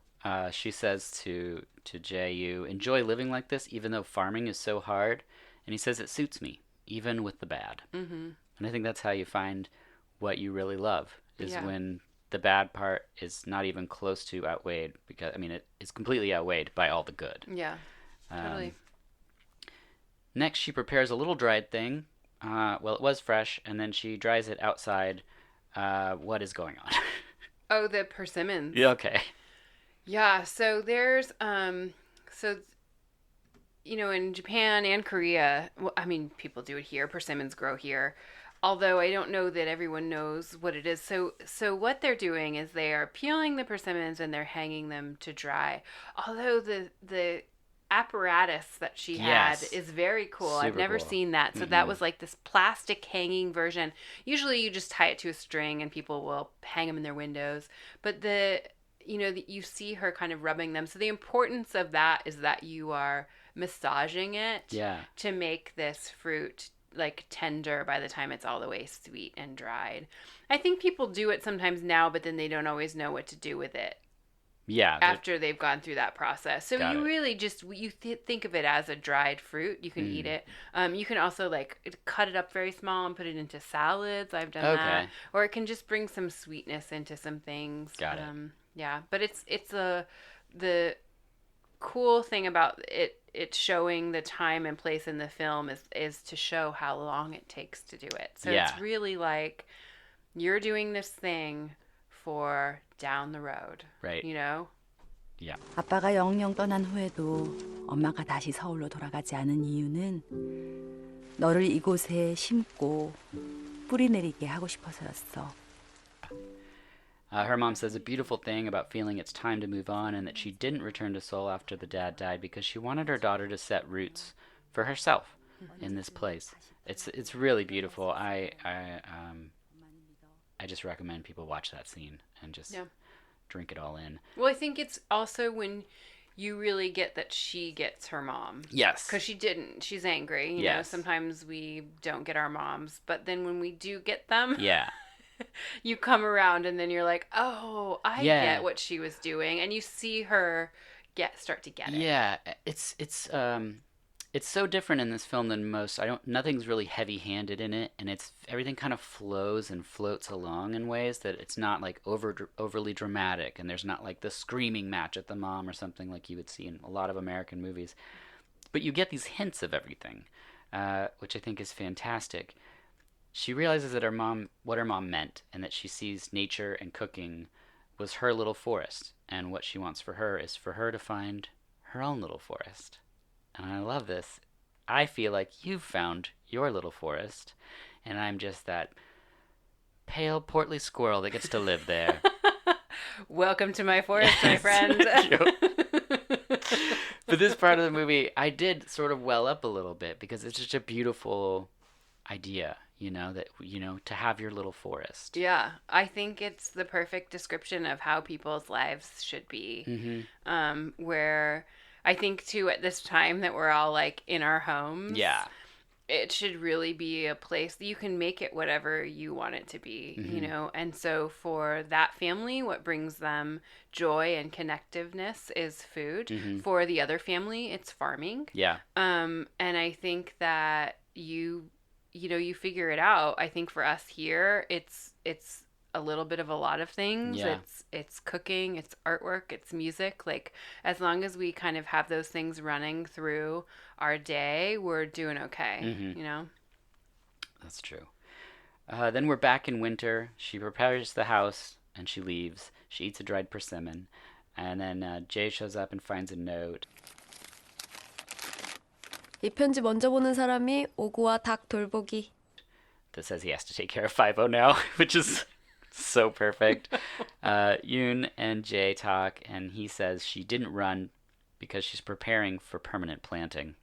She says to Jae-yu, enjoy living like this even though farming is so hard. And he says it suits me, even with the bad. Mm-hmm. And I think that's how you find what you really love, is when the bad part is not even close to outweighed, because, it's completely outweighed by all the good. Yeah, totally. Next, she prepares a little dried thing. It was fresh, and then she dries it outside. What is going on? Oh, the persimmons. Yeah, okay. Yeah, so there's, in Japan and Korea, people do it here, persimmons grow here, although I don't know that everyone knows what it is. So what they're doing is they are peeling the persimmons and they're hanging them to dry. Although the apparatus that she had is very cool. I've never seen that. So that was like this plastic hanging version. Usually you just tie it to a string and people will hang them in their windows. But you see her kind of rubbing them. So the importance of that is that you are massaging it to make this fruit like tender by the time it's all the way sweet and dried. I think people do it sometimes now, but then they don't always know what to do with it. Yeah. After they've gone through that process. So you really just, think of it as a dried fruit. You can eat it. You can also cut it up very small and put it into salads. I've done that. Or it can just bring some sweetness into some things. Got it. Yeah, but it's the cool thing about it showing the time and place in the film is to show how long it takes to do it. So it's really like you're doing this thing for down the road. Right. Yeah. 아빠가 영영 떠난 후에도 엄마가 다시 서울로 돌아가지 않은 이유는 너를 이곳에 심고 뿌리 내리게 하고 싶어서였어. Her mom says a beautiful thing about feeling it's time to move on, and that she didn't return to Seoul after the dad died because she wanted her daughter to set roots for herself in this place. It's really beautiful. I just recommend people watch that scene and just drink it all in. Well, I think it's also when you really get that she gets her mom. Yes. Because she didn't. She's angry. You know, sometimes we don't get our moms. But then when we do get them, you come around and then you're like, oh, I get what she was doing. And you see her start to get it. Yeah. It's it's so different in this film than most. Nothing's really heavy-handed in it, and everything kind of flows and floats along in ways that it's not like overly dramatic, and there's not like the screaming match at the mom or something like you would see in a lot of American movies. But you get these hints of everything, which I think is fantastic. She realizes that what her mom meant, and that she sees nature and cooking was her little forest, and what she wants for her is for her to find her own little forest. And I love this. I feel like you've found your little forest, and I'm just that pale, portly squirrel that gets to live there. Welcome to my forest, my friend. For this part of the movie, I did sort of well up a little bit because it's just a beautiful idea, to have your little forest. Yeah, I think it's the perfect description of how people's lives should be. Mm-hmm. Where I think, too, at this time that we're all, like, in our homes. Yeah. It should really be a place that you can make it whatever you want it to be, Mm-hmm. And so for that family, what brings them joy and connectiveness is food. Mm-hmm. For the other family, it's farming. Yeah. And I think that you figure it out. I think for us here, it's a little bit of a lot of things. Yeah. It's cooking, it's artwork, it's music. Like, as long as we kind of have those things running through our day, we're doing okay, Mm-hmm. That's true. Then we're back in winter. She prepares the house and she leaves. She eats a dried persimmon. And then Jay shows up and finds a note. 이 편지 먼저 보는 사람이 오구와 닭 돌보기. That says he has to take care of 5-0 now, which is so perfect. Yoon and Jae talk, and he says she didn't run because she's preparing for permanent planting.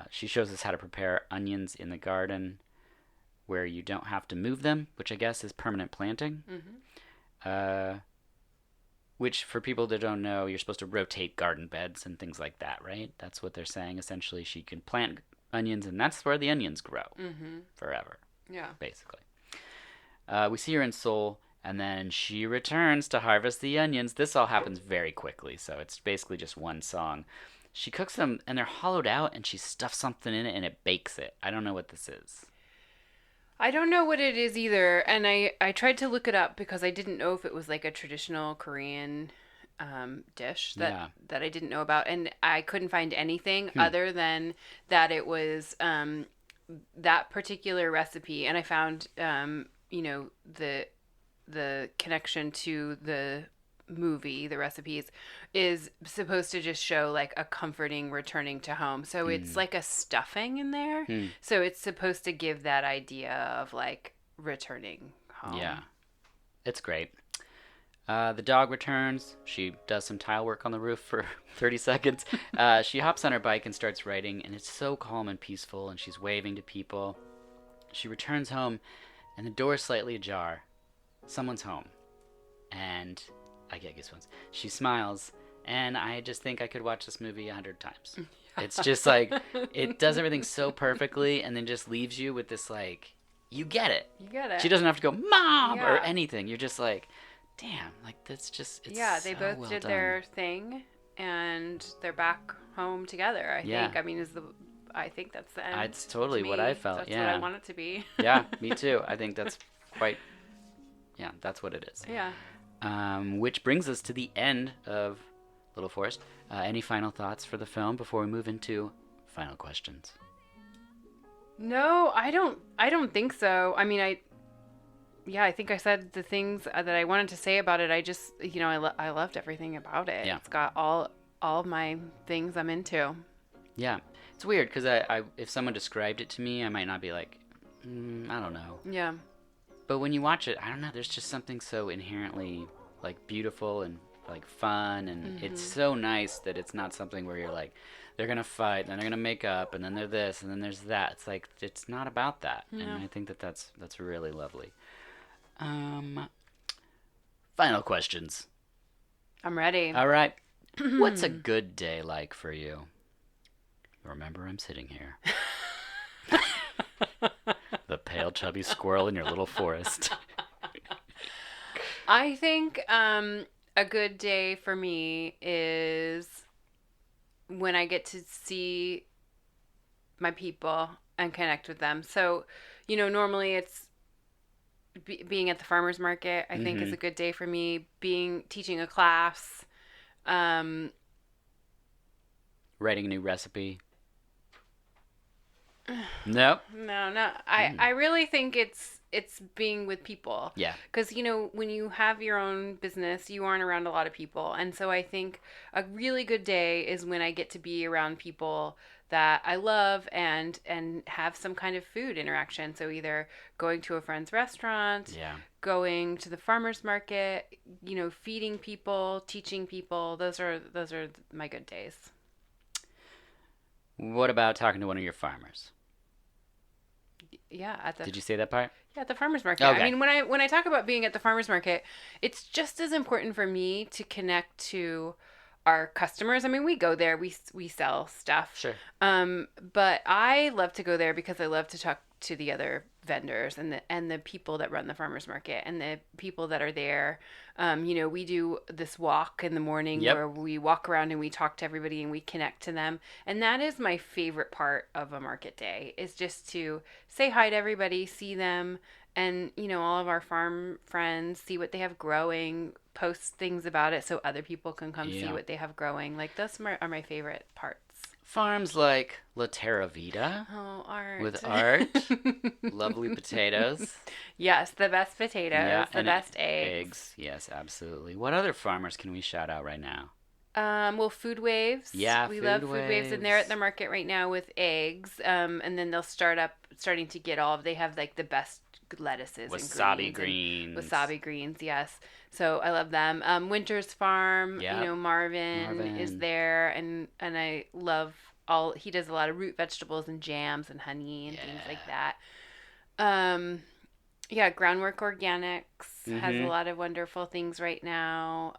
She shows us how to prepare onions in the garden where you don't have to move them, which I guess is permanent planting. Mm-hmm. Which, for people that don't know, you're supposed to rotate garden beds and things like that, right? That's what they're saying. Essentially, she can plant onions, and that's where the onions grow forever. Yeah. Basically. We see her in Seoul, and then she returns to harvest the onions. This all happens very quickly, so it's basically just one song. She cooks them, and they're hollowed out, and she stuffs something in it, and it bakes it. I don't know what this is. I don't know what it is either, and I tried to look it up because I didn't know if it was like a traditional Korean dish that I didn't know about, and I couldn't find anything other than that it was that particular recipe, and I found the connection to the movie, the recipes, is supposed to just show like a comforting returning to home. So it's like a stuffing in there. So it's supposed to give that idea of like returning home. Yeah. It's great. The dog returns. She does some tile work on the roof for 30 seconds. She hops on her bike and starts riding, and it's so calm and peaceful, and she's waving to people. She returns home, and the door is slightly ajar. Someone's home. And I get goosebumps. She smiles, and I just think I could watch this movie 100 times. It's just like, it does everything so perfectly, and then just leaves you with this like, you get it. You get it. She doesn't have to go, Mom, or anything. You're just like, damn, like that's just, it's they so both well did done. their thing, and they're back home together. I think. I mean, I think that's the end. It's totally what I felt. That's what I want it to be. Yeah, me too. I think that's that's what it is. Yeah. Which brings us to the end of Little Forest. Any final thoughts for the film before we move into final questions? No, I don't think so. I mean, I think I said the things that I wanted to say about it. I just, I loved everything about it. Yeah. It's got all of my things I'm into. Yeah. It's weird because I if someone described it to me, I might not be like, I don't know. Yeah. But when you watch it, I don't know, there's just something so inherently like beautiful and like fun, and it's so nice that it's not something where you're like, they're gonna fight, then they're gonna make up, and then they're this, and then there's that. It's like, it's not about that. And I think that's really lovely. Final questions. I'm ready. All right. What's a good day like for you? Remember, I'm sitting here. The pale, chubby squirrel in your little forest. I think a good day for me is when I get to see my people and connect with them. So, normally it's being at the farmer's market, I think is a good day for me. Teaching a class, writing a new recipe. Nope. No. I really think it's being with people. Yeah. Because, when you have your own business, you aren't around a lot of people. And so I think a really good day is when I get to be around people that I love and have some kind of food interaction. So either going to a friend's restaurant, going to the farmer's market, feeding people, teaching people. Those are my good days. What about talking to one of your farmers? Yeah. Did you say that part? Yeah, at the farmer's market. Okay. I mean, when I talk about being at the farmer's market, it's just as important for me to connect to our customers. I mean, we go there, we sell stuff. Sure. But I love to go there because I love to talk to the other vendors and the people that run the farmer's market and the people that are there. We do this walk in the morning where we walk around and we talk to everybody and we connect to them. And that is my favorite part of a market day, is just to say hi to everybody, see them, and, all of our farm friends, see what they have growing, post things about it so other people can come see what they have growing. Like, those are my favorite parts. Farms like La Terra Vita. Oh, Art. With Art. Lovely potatoes. Yes, the best potatoes, the best eggs. Yes, absolutely. What other farmers can we shout out right now? Well, Food Waves. Yeah, we love Food Waves, and they're at the market right now with eggs. And then they'll starting to get they have like the best lettuces, wasabi greens. Wasabi greens, yes. So I love them. Winter's Farm, Marvin is there, and I love he does a lot of root vegetables and jams and honey and things like that. Groundwork Organics has a lot of wonderful things right now.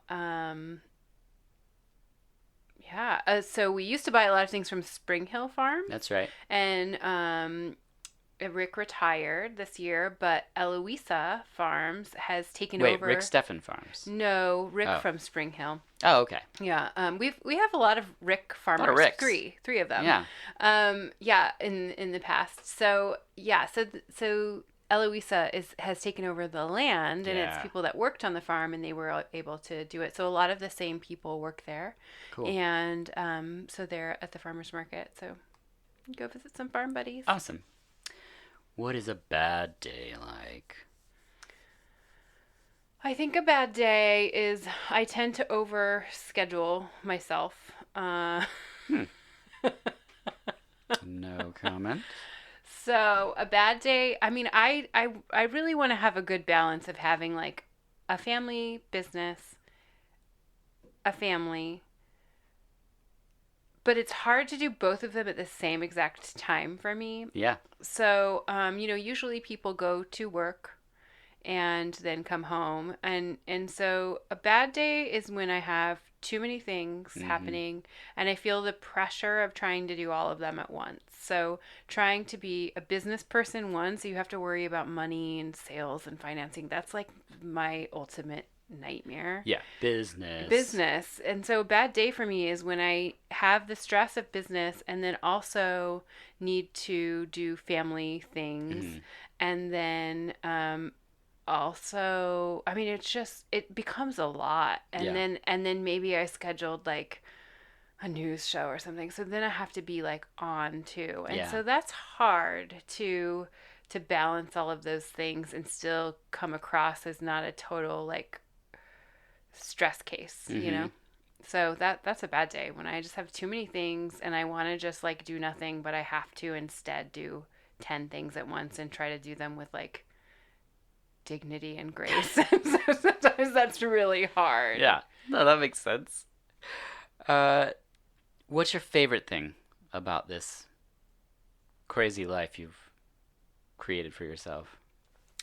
So we used to buy a lot of things from Spring Hill Farm. That's right. And Rick retired this year, but Eloisa Farms has taken over. Wait, Rick Steffen Farms. No, Rick from Spring Hill. Oh, okay. Yeah. We have a lot of Rick farmers. A lot of Ricks. Three of them. Yeah. In the past. So Eloisa has taken over the land, and it's people that worked on the farm, and they were able to do it. So a lot of the same people work there. Cool. And so they're at the farmer's market. So go visit some farm buddies. Awesome. What is a bad day like? I think a bad day is I tend to overschedule myself. No comment. So a bad day, I mean, I really want to have a good balance of having like a family business, a family, but it's hard to do both of them at the same exact time for me. Yeah. So, usually people go to work and then come home. And so a bad day is when I have too many things happening and I feel the pressure of trying to do all of them at once. So trying to be a business person, so you have to worry about money and sales and financing. That's like my ultimate nightmare. Yeah, business. And so a bad day for me is when I have the stress of business and then also need to do family things. And then also, I mean, it becomes a lot. And then maybe I scheduled like a news show or something. So then I have to be like on too. And so that's hard to balance all of those things and still come across as not a total like stress case, So that's a bad day when I just have too many things and I want to just like do nothing, but I have to instead do 10 things at once and try to do them with like dignity and grace. So sometimes that's really hard. Yeah, no, that makes sense. What's your favorite thing about this crazy life you've created for yourself?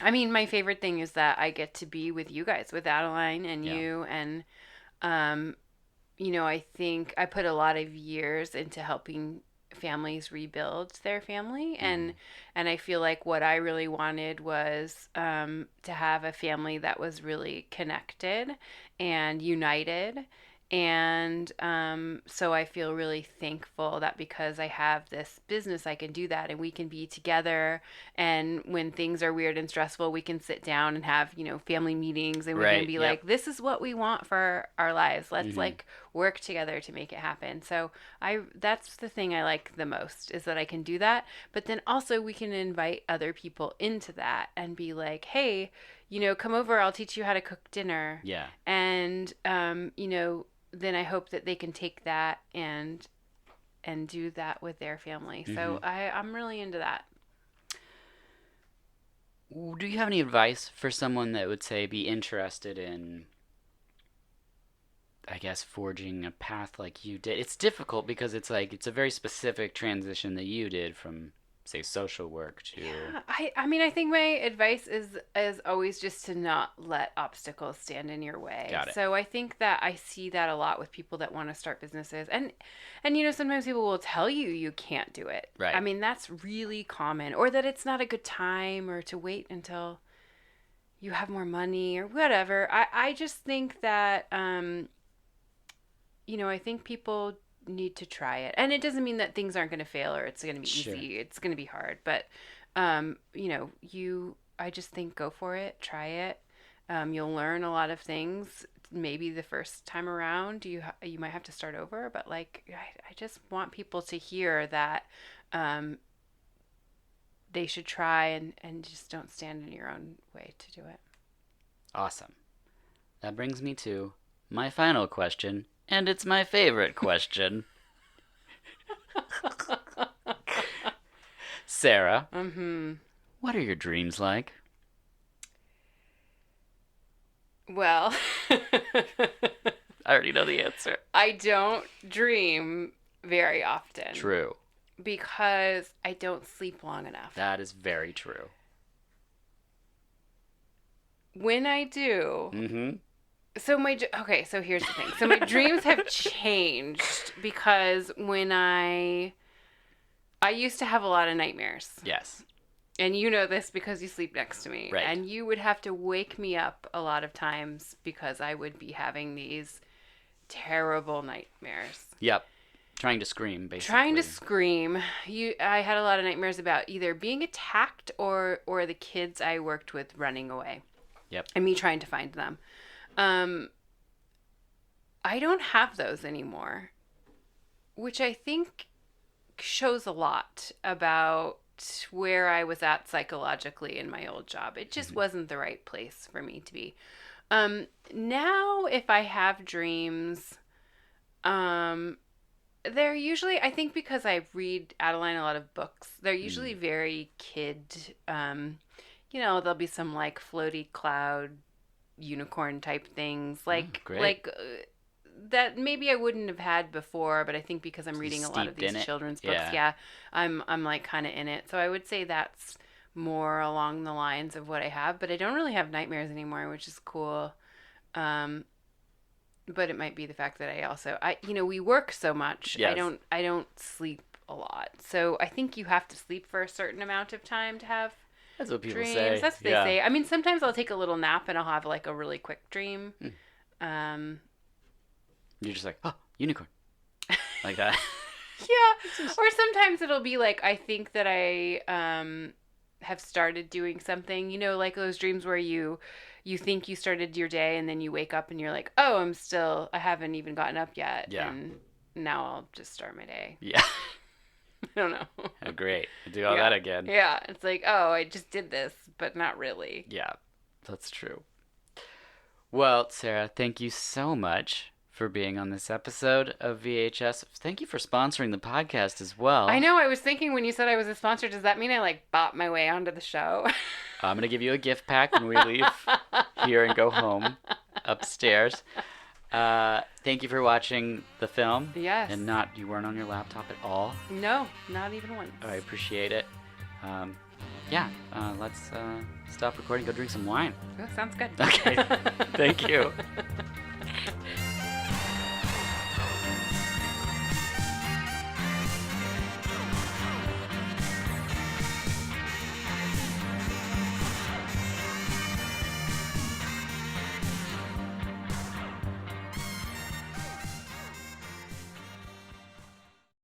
I mean, my favorite thing is that I get to be with you guys, with Adeline and you. And, I think I put a lot of years into helping families rebuild their family. And I feel like what I really wanted was to have a family that was really connected and united And so I feel really thankful that because I have this business, I can do that, and we can be together. And when things are weird and stressful, we can sit down and have, family meetings, and we can be like, this is what we want for our lives. Let's like work together to make it happen. So that's the thing I like the most, is that I can do that. But then also we can invite other people into that and be like, hey, come over, I'll teach you how to cook dinner. Yeah. And, then I hope that they can take that and do that with their family. So I'm really into that. Do you have any advice for someone that would, say, be interested in, I guess, forging a path like you did? It's difficult because it's a very specific transition that you did from, say, social work to... Yeah, I think my advice is always just to not let obstacles stand in your way. Got it. So I think that I see that a lot with people that want to start businesses. And sometimes people will tell you can't do it. Right. I mean, that's really common. Or that it's not a good time, or to wait until you have more money or whatever. I just think that, I think people need to try it, and it doesn't mean that things aren't going to fail or it's going to be easy. It's going to be hard, but I just think go for it, try it. You'll learn a lot of things. Maybe the first time around you might have to start over, but like I just want people to hear that they should try and just don't stand in your own way to do it. Awesome. That brings me to my final question. And it's my favorite question. Sarah, what are your dreams like? Well, I already know the answer. I don't dream very often. True. Because I don't sleep long enough. That is very true. When I do... So here's the thing. So my dreams have changed because when I used to have a lot of nightmares. Yes. And you know this because you sleep next to me. Right. And you would have to wake me up a lot of times because I would be having these terrible nightmares. Yep. Trying to scream, basically. Trying to scream. I had a lot of nightmares about either being attacked or the kids I worked with running away. Yep. And me trying to find them. I don't have those anymore, which I think shows a lot about where I was at psychologically in my old job. It just wasn't the right place for me to be. Now, if I have dreams, they're usually, I think because I read Adeline a lot of books, they're usually very kid, there'll be some like floaty cloud unicorn type things that maybe I wouldn't have had before, but I think because I'm reading a lot of these children's books, I'm like kind of in it. So I would say that's more along the lines of what I have, but I don't really have nightmares anymore, which is cool. But it might be the fact that we work so much. Yes. I don't sleep a lot. So I think you have to sleep for a certain amount of time to have That's what people dreams. say. That's what they say. I mean, sometimes I'll take a little nap and I'll have like a really quick dream. You're just like, oh, unicorn. Like that. Yeah. Or sometimes it'll be like, I think that I have started doing something, like those dreams where you think you started your day and then you wake up and you're like, oh, I haven't even gotten up yet. Yeah. And now I'll just start my day. Yeah. I don't know. Oh, great. Do all that again. Yeah. It's like, oh, I just did this, but not really. Yeah, that's true. Well, Sarah, thank you so much for being on this episode of VHS. Thank you for sponsoring the podcast as well. I know. I was thinking when you said I was a sponsor, does that mean I like bought my way onto the show? I'm going to give you a gift pack when we leave here and go home upstairs. Thank you for watching the film. Yes. And you weren't on your laptop at all. No, not even once. I appreciate it. Let's stop recording, go drink some wine. Oh, sounds good. Okay. Thank you.